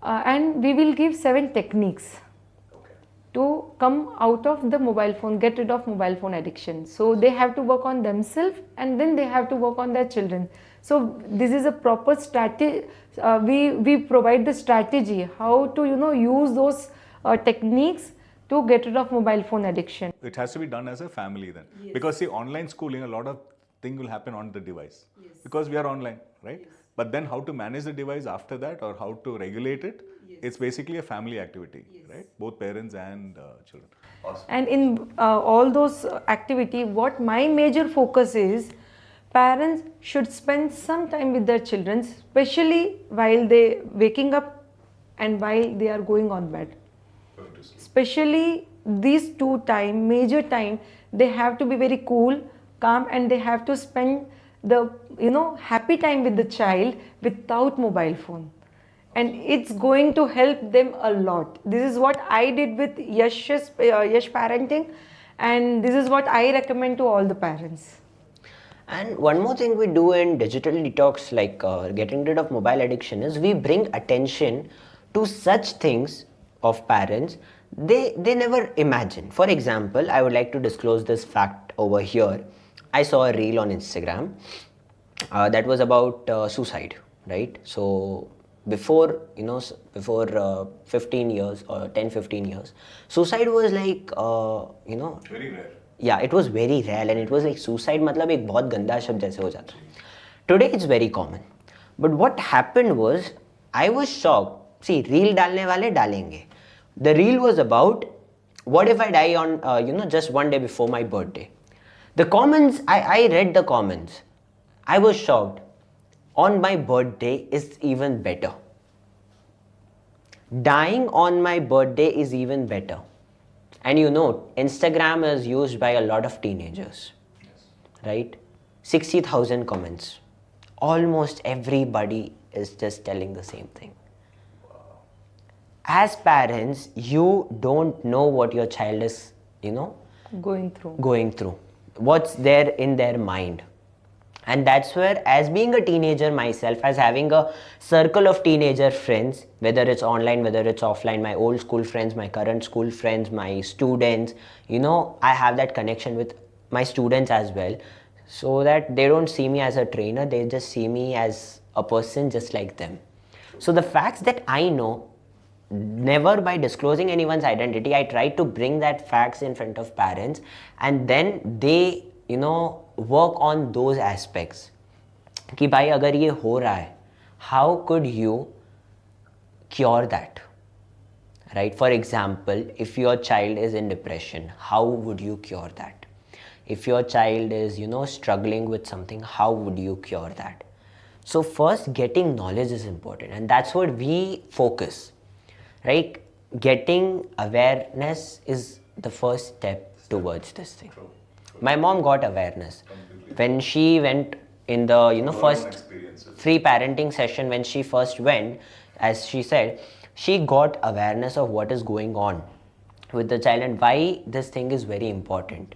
And we will give 7 techniques to come out of the mobile phone, get rid of mobile phone addiction. So they have to work on themselves and then they have to work on their children. So this is a proper strategy. We provide the strategy how to use those techniques to get rid of mobile phone addiction. It has to be done as a family then. Because see, online schooling, a lot of thing will happen on the device. Because we are online, right? But then how to manage the device after that or how to regulate it, it's basically a family activity, right? Both parents and children. Awesome. And in all those activity, what my major focus is, parents should spend some time with their children, especially while they waking up and while they are going on bed. Especially these two time, major time, they have to be very cool, calm, and they have to spend the happy time with the child without mobile phone. And it's going to help them a lot. This is what I did with Yash parenting, and this is what I recommend to all the parents. And one more thing we do in digital detox, like getting rid of mobile addiction, is we bring attention to such things of parents they never imagine. For example, I would like to disclose this fact over here. I saw a reel on Instagram that was about suicide, right? So before 15 years or 10-15 years, suicide was like Very rare. Yeah, it was very rare and it was like suicide मतलब एक बहुत गंदा शब्द जैसे हो जाता. Today it's very common. But what happened was, I was shocked. See, reel डालने वाले डालेंगे. The reel was about, what if I die on just one day before my birthday? The comments, I read the comments. I was shocked. On my birthday is even better. Dying on my birthday is even better. And Instagram is used by a lot of teenagers, right? 60,000 comments. Almost everybody is just telling the same thing. As parents, you don't know what your child is, Going through. What's there in their mind. And that's where, as being a teenager myself, as having a circle of teenager friends, whether it's online, whether it's offline, my old school friends, my current school friends, my students, I have that connection with my students as well, so that they don't see me as a trainer, they just see me as a person just like them. So the facts that I know, never by disclosing anyone's identity, I try to bring that facts in front of parents, and then they work on those aspects कि भाई अगर ये हो रहा है, how could you cure that, right? For example, if your child is in depression, how would you cure that? If your child is struggling with something, how would you cure that? So first, getting knowledge is important, and that's what we focus, right? Getting awareness is the first step towards this thing. My mom got awareness when she went in the first free parenting session. When she first went, as she said, she got awareness of what is going on with the child and why this thing is very important.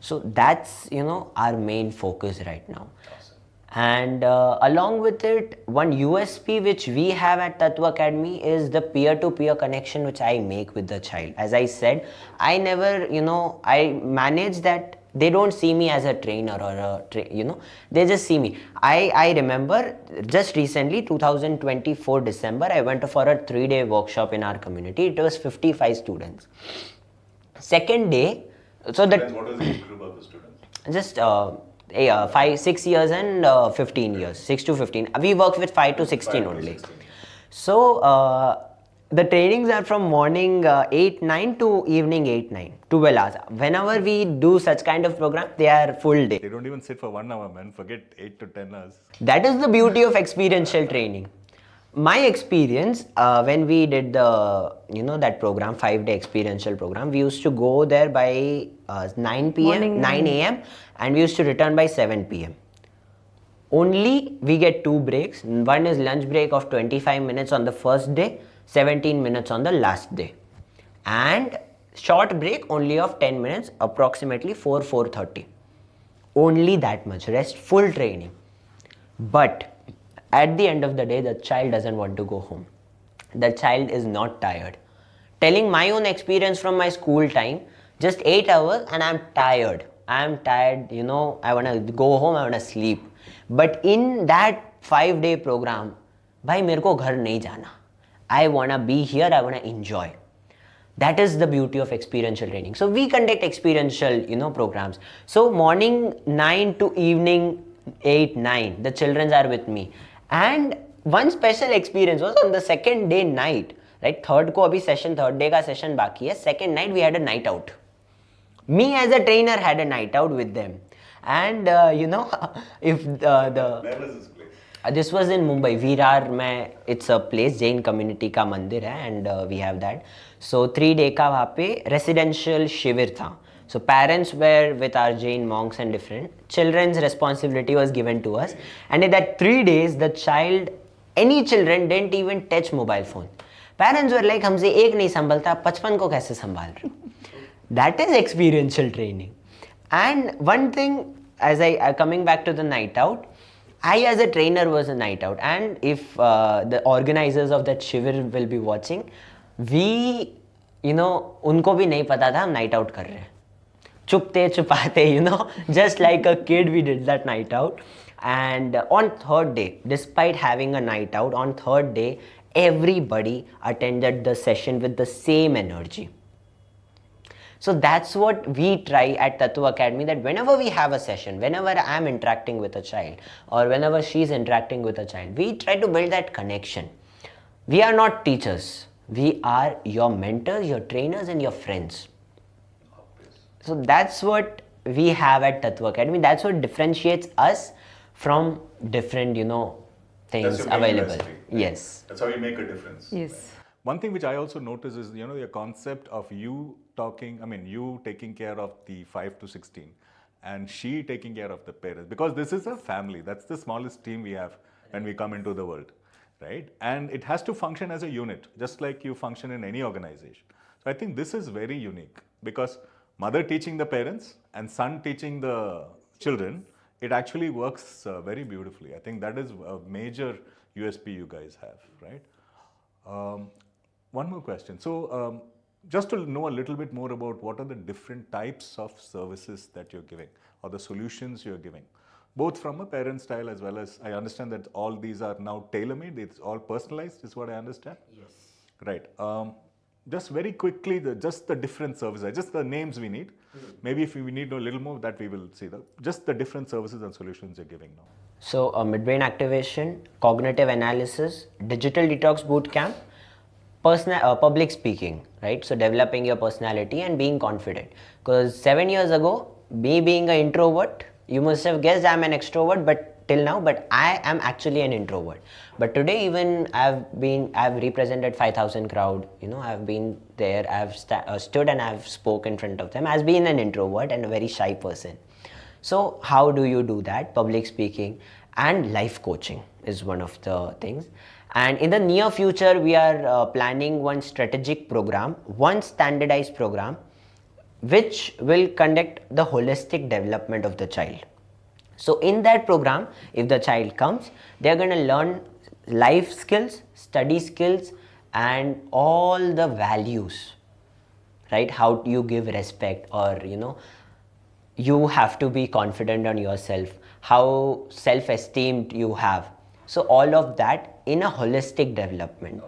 So that's our main focus right now. And along with it, one USP which we have at Tatva Academy is the peer-to-peer connection which I make with the child. As I said, I never, I manage that they don't see me as a trainer or they just see me. I remember just recently, 2024 December, I went for a 3-day workshop in our community. It was 55 students. Second day, so that... What was the age group of the students? Just 6 years and 15 years, 6 to 15. We work with 5 to 16 only. So the trainings are from morning 8-9 to evening 8-9, 12 hours. Whenever we do such kind of program, they are full day. They don't even sit for 1 hour, man. Forget 8 to 10 hours. That is the beauty of experiential training. My experience, when we did the, that program, 5-day experiential program, we used to go there by 9 p.m., 9 a.m. and we used to return by 7 p.m. Only we get 2 breaks. One is lunch break of 25 minutes on the first day, 17 minutes on the last day. And short break only of 10 minutes, approximately 4:30. Only that much, rest full training. But at the end of the day, the child doesn't want to go home. The child is not tired. telling my own experience from my school time, just 8 hours and I'm tired. I'm tired, you know, I want to go home, I want to sleep. But in that 5-day program, bhai mere ko ghar nahi jana. I want to be here, I want to enjoy. That is the beauty of experiential training. So we conduct experiential, you know, programs. So morning 9 to evening 8, 9, the children are with me. And one special experience was on the second day night, right? Third ko abhi session, third day ka session baki hai. Second night we had a night out. Me as a trainer had a night out with them. And you know, if the Where was this place? this was in Mumbai, Virar mein, it's a place, Jain community ka mandir hai, and we have that. So 3 day ka वहाँ पे residential shivir था. So parents were with our Jain monks and different. Children's responsibility was given to us. And in that 3 days, the child, any children didn't even touch mobile phone. Parents were like, हमसे एक नहीं संभलता, 55 को कैसे संभाल रहे हो? That is experiential training. And one thing, as I coming back to the night out, I as a trainer was a night out, and if the organizers of that shivir will be watching, we, you know, उनको भी नहीं पता था हम night out कर रहे हैं. चुपते छुपाते, you know, just like a kid we did that night out. And on third day, despite having a night out, on third day, everybody attended the session with the same energy. So that's what we try at Tatva Academy, that whenever we have a session, whenever I'm interacting with a child or whenever she's interacting with a child, we try to build that connection. We are not teachers. We are your mentors, your trainers and your friends. So that's what we have at Tatva Academy. That's what differentiates us from different, you know, things That's your main available. USP, right? Yes. That's how you make a difference. Yes. One thing which I also notice is, you know, the concept of you taking care of the 5 to 16 and she taking care of the parents, because this is a family. That's the smallest team we have when we come into the world, right? And it has to function as a unit, just like you function in any organization. So I think this is very unique, because mother teaching the parents and son teaching the children, it actually works very beautifully. I think that is a major USP you guys have, right? One more question. So, just to know a little bit more about what are the different types of services that you're giving or the solutions you're giving, both from a parent style as well as, I understand that all these are now tailor-made, it's all personalized, is what I understand? Yes. Right. Just very quickly, just the different services, just the names we need. Maybe if we need a little more, that we will see. Just the different services and solutions you're giving now. So, midbrain activation, cognitive analysis, digital detox boot camp, public speaking, right? So, developing your personality and being confident. Because 7 years ago, me being an introvert, you must have guessed I'm an extrovert, but till now, but I am actually an introvert. But today, even I've represented 5,000 crowd. You know, I've been there. I've stood and I've spoke in front of them. I've been an introvert and a very shy person. So how do you do that? Public speaking and life coaching is one of the things. And in the near future, we are planning one strategic program, one standardized program, which will conduct the holistic development of the child. So in that program, if the child comes, they're going to learn life skills, study skills, and all the values, right? How you give respect, or, you know, you have to be confident on yourself, how self-esteem you have. So all of that in a holistic development.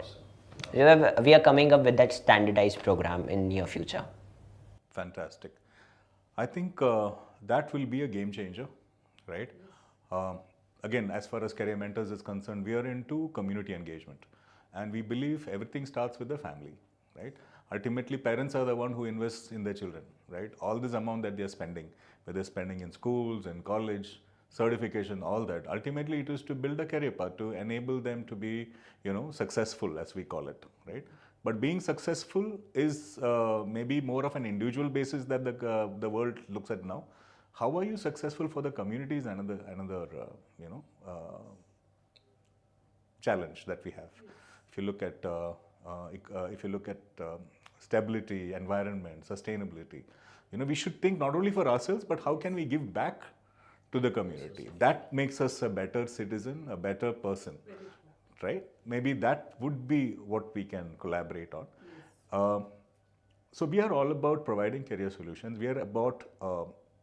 We are coming up with that standardized program in near future. Fantastic. I think that will be a game changer, right? Again, as far as Career Mentors is concerned, we are into community engagement, and we believe everything starts with the family, right? Ultimately, parents are the one who invests in their children, right? All this amount that they are spending, whether they're spending in schools, in college, certification, all that. Ultimately, it is to build a career path, to enable them to be, you know, successful, as we call it, right? But being successful is maybe more of an individual basis that the world looks at now. How are you successful for the communities? Another challenge that we have. If you look at stability, environment, sustainability, you know, we should think not only for ourselves, but how can we give back to the community? That makes us a better citizen, a better person, right? Maybe that would be what we can collaborate on. Uh, so we are all about providing career solutions. We are about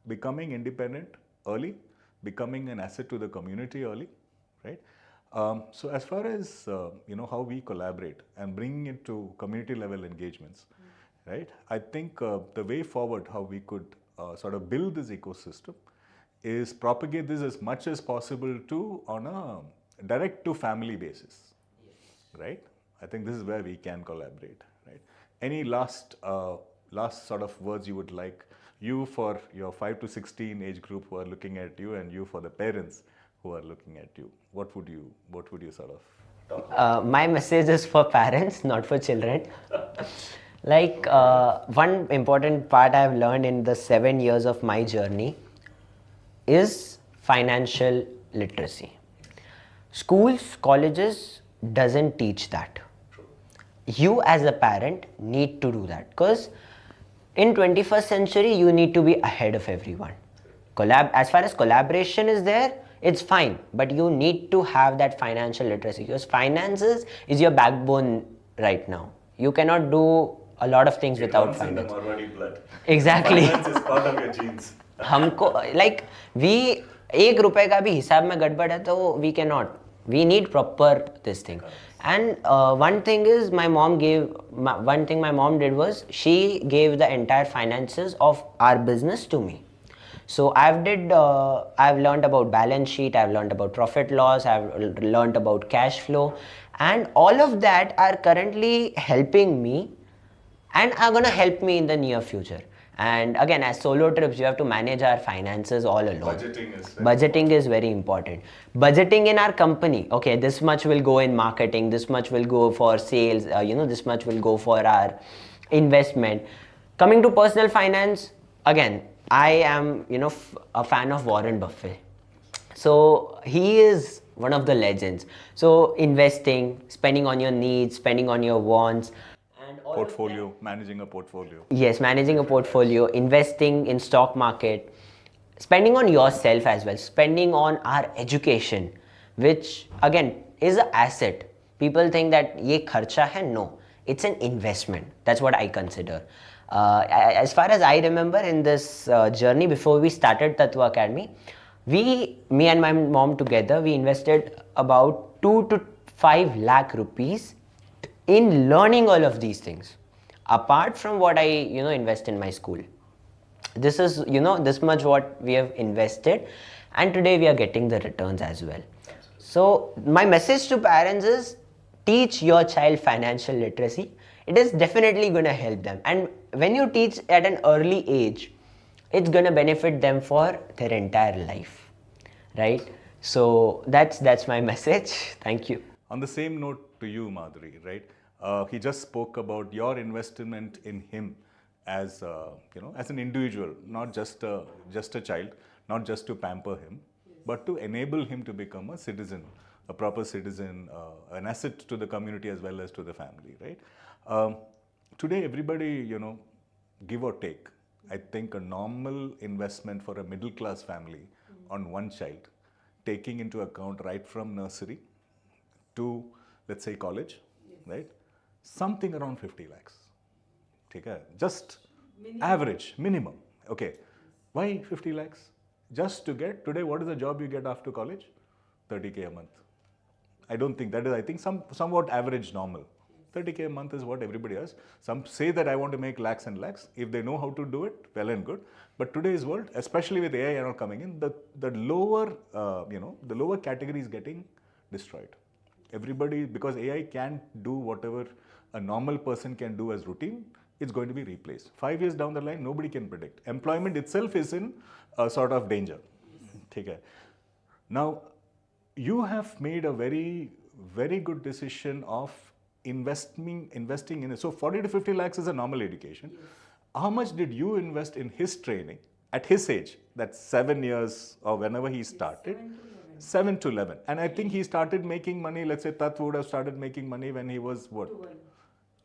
becoming independent early, becoming an asset to the community early, right? So as far as how we collaborate and bringing it to community level engagements, right? I think the way forward, how we could sort of build this ecosystem, is propagate this as much as possible to on a direct to family basis, right? I think this is where we can collaborate, right? Any last sort of words you would like, you for your 5 to 16 age group who are looking at you, and you for the parents who are looking at you? What would you sort of talk about? My message is for parents, not for children. Like one important part I've learned in the 7 years of my journey is financial literacy. Schools, colleges doesn't teach that. You as a parent need to do that, because in 21st century you need to be ahead of everyone. As far as collaboration is there, it's fine, but you need to have that financial literacy, because finances is your backbone right now. You cannot do a lot of things without finance. Marwadi blood. Exactly. Finance is part of your genes. हमको like we एक रुपए का भी हिसाब में गड़बड़ है तो we cannot. We need proper this thing. And one thing my mom did was she gave the entire finances of our business to me. So I've learned about balance sheet, I've learned about profit loss, I've learned about cash flow, and all of that are currently helping me and are going to help me in the near future. And again, as solo trips, you have to manage our finances all alone. Budgeting is very important. Budgeting in our company, okay, this much will go in marketing, this much will go for sales, this much will go for our investment. Coming to personal finance, again, I am, a fan of Warren Buffett. So he is one of the legends. So investing, spending on your needs, spending on your wants. Portfolio, managing a portfolio. Yes, managing a portfolio, investing in stock market, spending on yourself as well, spending on our education, which again is an asset. People think that ye kharcha hai. No, it's an investment. That's what I consider. As far as I remember, in this journey before we started Tatva Academy, me and my mom together, we invested about 2 to 5 lakh rupees in learning all of these things, apart from what I invest in my school. This is this much what we have invested, and today we are getting the returns as well. So my message to parents is, teach your child financial literacy. It is definitely going to help them, and when you teach at an early age, it's going to benefit them for their entire life, right? So that's my message. Thank you. On the same note to you, Madhuri, right? He just spoke about your investment in him as as an individual, not just a child, not just to pamper him, but to enable him to become a citizen, a proper citizen, an asset to the community as well as to the family, right? Today, everybody, give or take, I think a normal investment for a middle class family on one child, taking into account right from nursery to, let's say, college, right? Something around 50 lakhs. Okay? Just average, minimum. Okay. Why 50 lakhs? Just to get, today, what is the job you get after college? 30K a month. I don't think that is, I think, somewhat average normal. 30K a month is what everybody has. Some say that I want to make lakhs and lakhs. If they know how to do it, well and good. But today's world, especially with AI and all coming in, the lower, the lower category is getting destroyed. Everybody, because AI can't do whatever a normal person can do as routine, it's going to be replaced. 5 years down the line, nobody can predict. Employment itself is in a sort of danger. Okay. Now, you have made a very, very good decision of investing in it. So 40 to 50 lakhs is a normal education. Yes. How much did you invest in his training at his age? That's 7 years or whenever he started. 7 to 11. And I think he started making money, let's say Tatva would have started making money when he was what?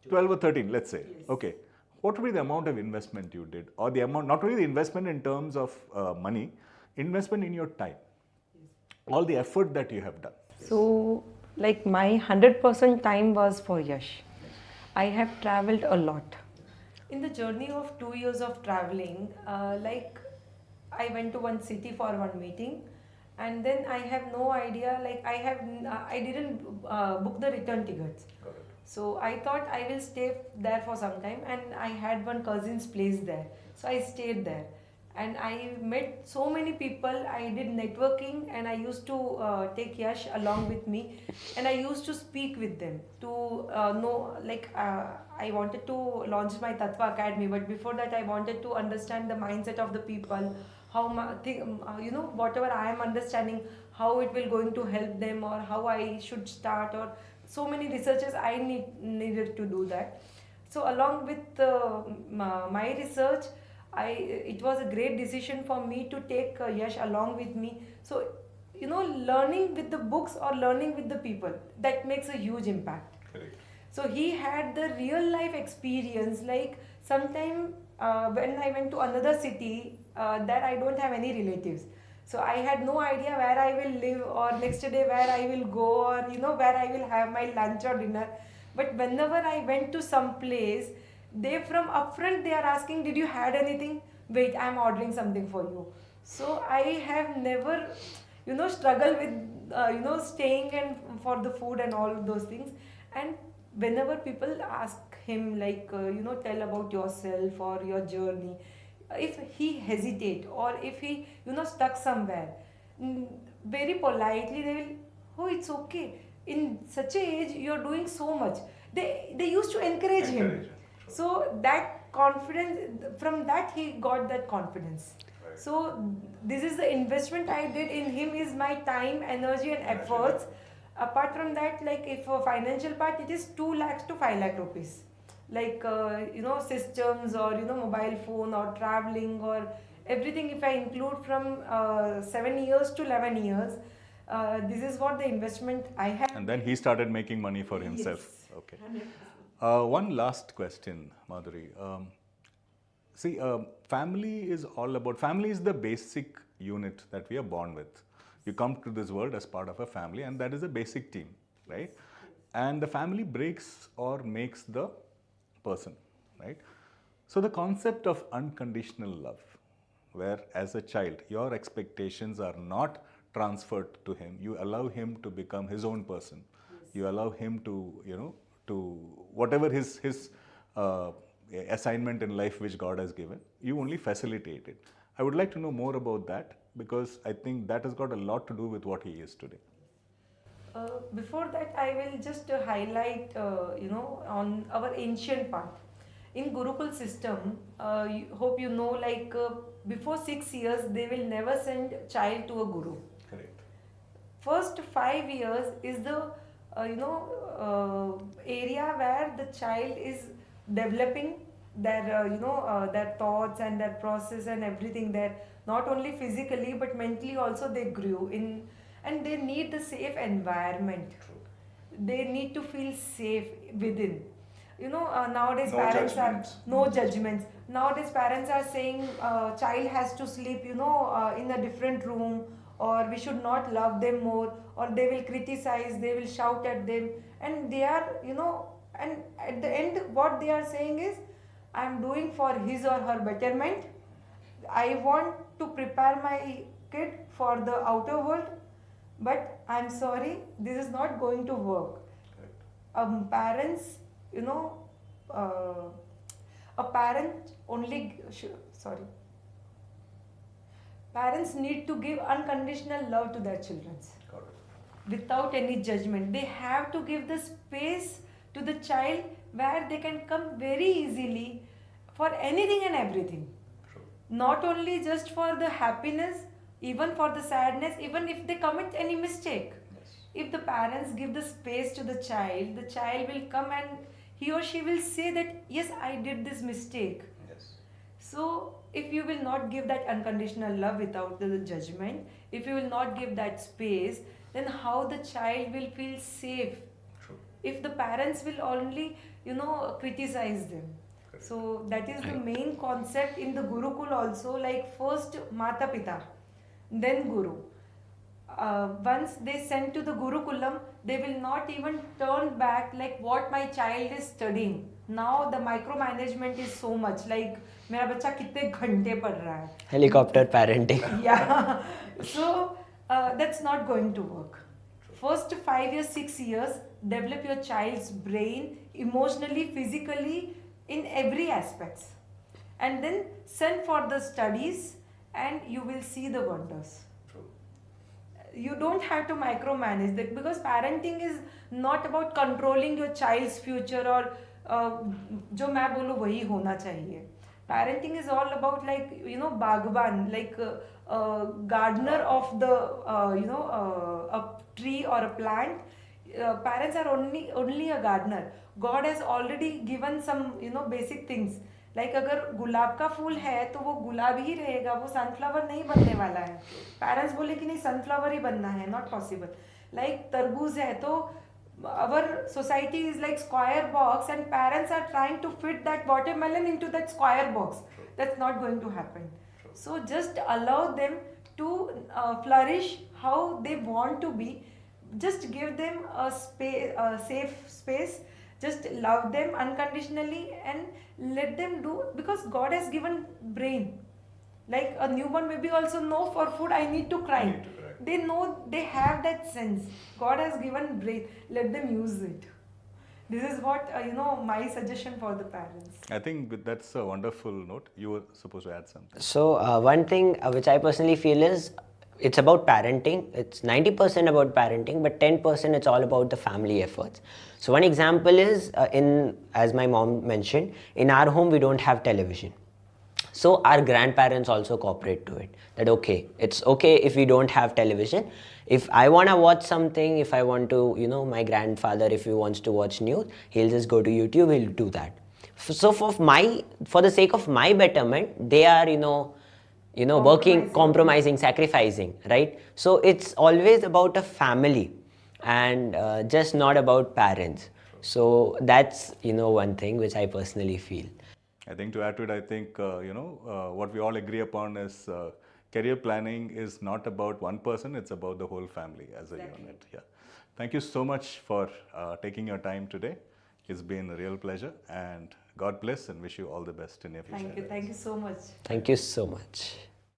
12 or 13, let's say. Yes. Okay. What would be the amount of investment you did? Or the amount, not only the investment in terms of money, investment in your time. Yes. All the effort that you have done. So, like my 100% time was for Yash. I have traveled a lot. In the journey of 2 years of traveling, like I went to one city for one meeting, and then I have no idea. Like I didn't book the return tickets. Got it. So I thought I will stay there for some time, and I had one cousin's place there. So I stayed there, and I met so many people. I did networking, and I used to take Yash along with me, and I used to speak with them to know. Like I wanted to launch my Tatva Academy, but before that, I wanted to understand the mindset of the people. How whatever I am understanding, how it will going to help them, or how I should start, or so many researches I needed to do that. So along with my research, it was a great decision for me to take Yash along with me. So learning with the books or learning with the people, that makes a huge impact. Correct. So he had the real life experience. Like sometime when I went to another city, that I don't have any relatives. So I had no idea where I will live, or next day where I will go, or where I will have my lunch or dinner. But whenever I went to some place, they from upfront they are asking, did you had anything? Wait, I'm ordering something for you. So I have never struggled with staying and for the food and all those things. And whenever people ask him, like tell about yourself or your journey, if he hesitate, or if he stuck somewhere, very politely they will, oh, it's okay, in such a age you're doing so much. They used to encourage him. Encourage him. So that confidence, from that he got that confidence. Right. So this is the investment I did in him, is my time, energy and efforts. Apart from that, like if a financial part, it is 2 lakhs to 5 lakh rupees. Like systems, or mobile phone, or traveling, or everything, if I include from 7 years to 11 years, this is what the investment I have. And then he started making money for himself. Yes. Okay. 100%. One last question, Madhuri. Family is all about, family is the basic unit that we are born with. You come to this world as part of a family, and that is a basic team, right? And the family breaks or makes the person, right? So the concept of unconditional love, where as a child, your expectations are not transferred to him. You allow him to become his own person. Yes. You allow him to, to whatever his assignment in life which God has given, you only facilitate it. I would like to know more about that, because I think that has got a lot to do with what he is today. Before that, I will just highlight, on our ancient part. In Gurukul system, hope you know, like before 6 years, they will never send child to a guru. Correct. First 5 years is the area where the child is developing their their thoughts and their process and everything there. Not only physically but mentally also they grew in, and they need the safe environment. True. They need to feel safe within. Nowadays No parents judgments. are no judgments. Nowadays parents are saying child has to sleep in a different room, or we should not love them more, or they will criticize, they will shout at them, and they are and at the end what they are saying is, I am doing for his or her betterment. I want to prepare my kid for the outer world, but I'm sorry, this is not going to work. Correct. Parents, a parent only, sorry. Parents need to give unconditional love to their children Got it. without any judgment. They have to give the space to the child where they can come very easily for anything and everything. True. Not only just for the happiness, even for the sadness, even if they commit any mistake. Yes. If the parents give the space to the child will come and he or she will say that, yes, I did this mistake. Yes. So, if you will not give that unconditional love without the judgment, if you will not give that space, then how the child will feel safe? True. If the parents will only, criticize them. Correct. So, that is the main concept in the Gurukul also, like first Mata Pita, then Guru. Once they send to the Gurukulam, they will not even turn back like what my child is studying. Now the micromanagement is so much. Like मेरा बच्चा कितने घंटे पढ़ रहा है. Helicopter parenting. Yeah. So that's not going to work. First 5 years, 6 years, develop your child's brain emotionally, physically, in every aspects, and then send for the studies, and you will see the wonders. You don't have to micromanage that, because parenting is not about controlling your child's future or जो मैं बोलूँ वही होना चाहिए. Parenting is all about, like, बागबान, like gardener of the a tree or a plant. Parents are only a gardener. God has already given some basic things. Like अगर गुलाब का फूल है तो वो गुलाब ही रहेगा, वो सनफ्लावर नहीं बनने वाला है. पेरेंट्स बोले कि नहीं सनफ्लावर ही बनना है, नॉट पॉसिबल. लाइक तरबूज है तो our society is like square box, and parents are trying to fit that watermelon into that square box. That's not going to happen. So just allow them to flourish how they want to be. Just give them a space, a safe space. Just love them unconditionally and let them do, because God has given brain. Like a newborn baby also know for food I need to cry. They know, they have that sense. God has given brain. Let them use it. This is what my suggestion for the parents. I think that's a wonderful note. You were supposed to add something. So one thing which I personally feel is it's about parenting. It's 90% about parenting, but 10% it's all about the family efforts. So one example is as my mom mentioned, in our home we don't have television. So our grandparents also cooperate to it. That okay, it's okay if we don't have television. If I want to watch something, if I want to, my grandfather, if he wants to watch news, he'll just go to YouTube, he'll do that. So for the sake of my betterment, they are, working, compromising, sacrificing, right? So it's always about a family and just not about parents. So that's, one thing which I personally feel. I think to add to it, I think, what we all agree upon is career planning is not about one person, it's about the whole family as a unit. Yeah. Thank you so much for taking your time today. It's been a real pleasure, and God bless and wish you all the best in your future. Thank you so much. Thank you so much.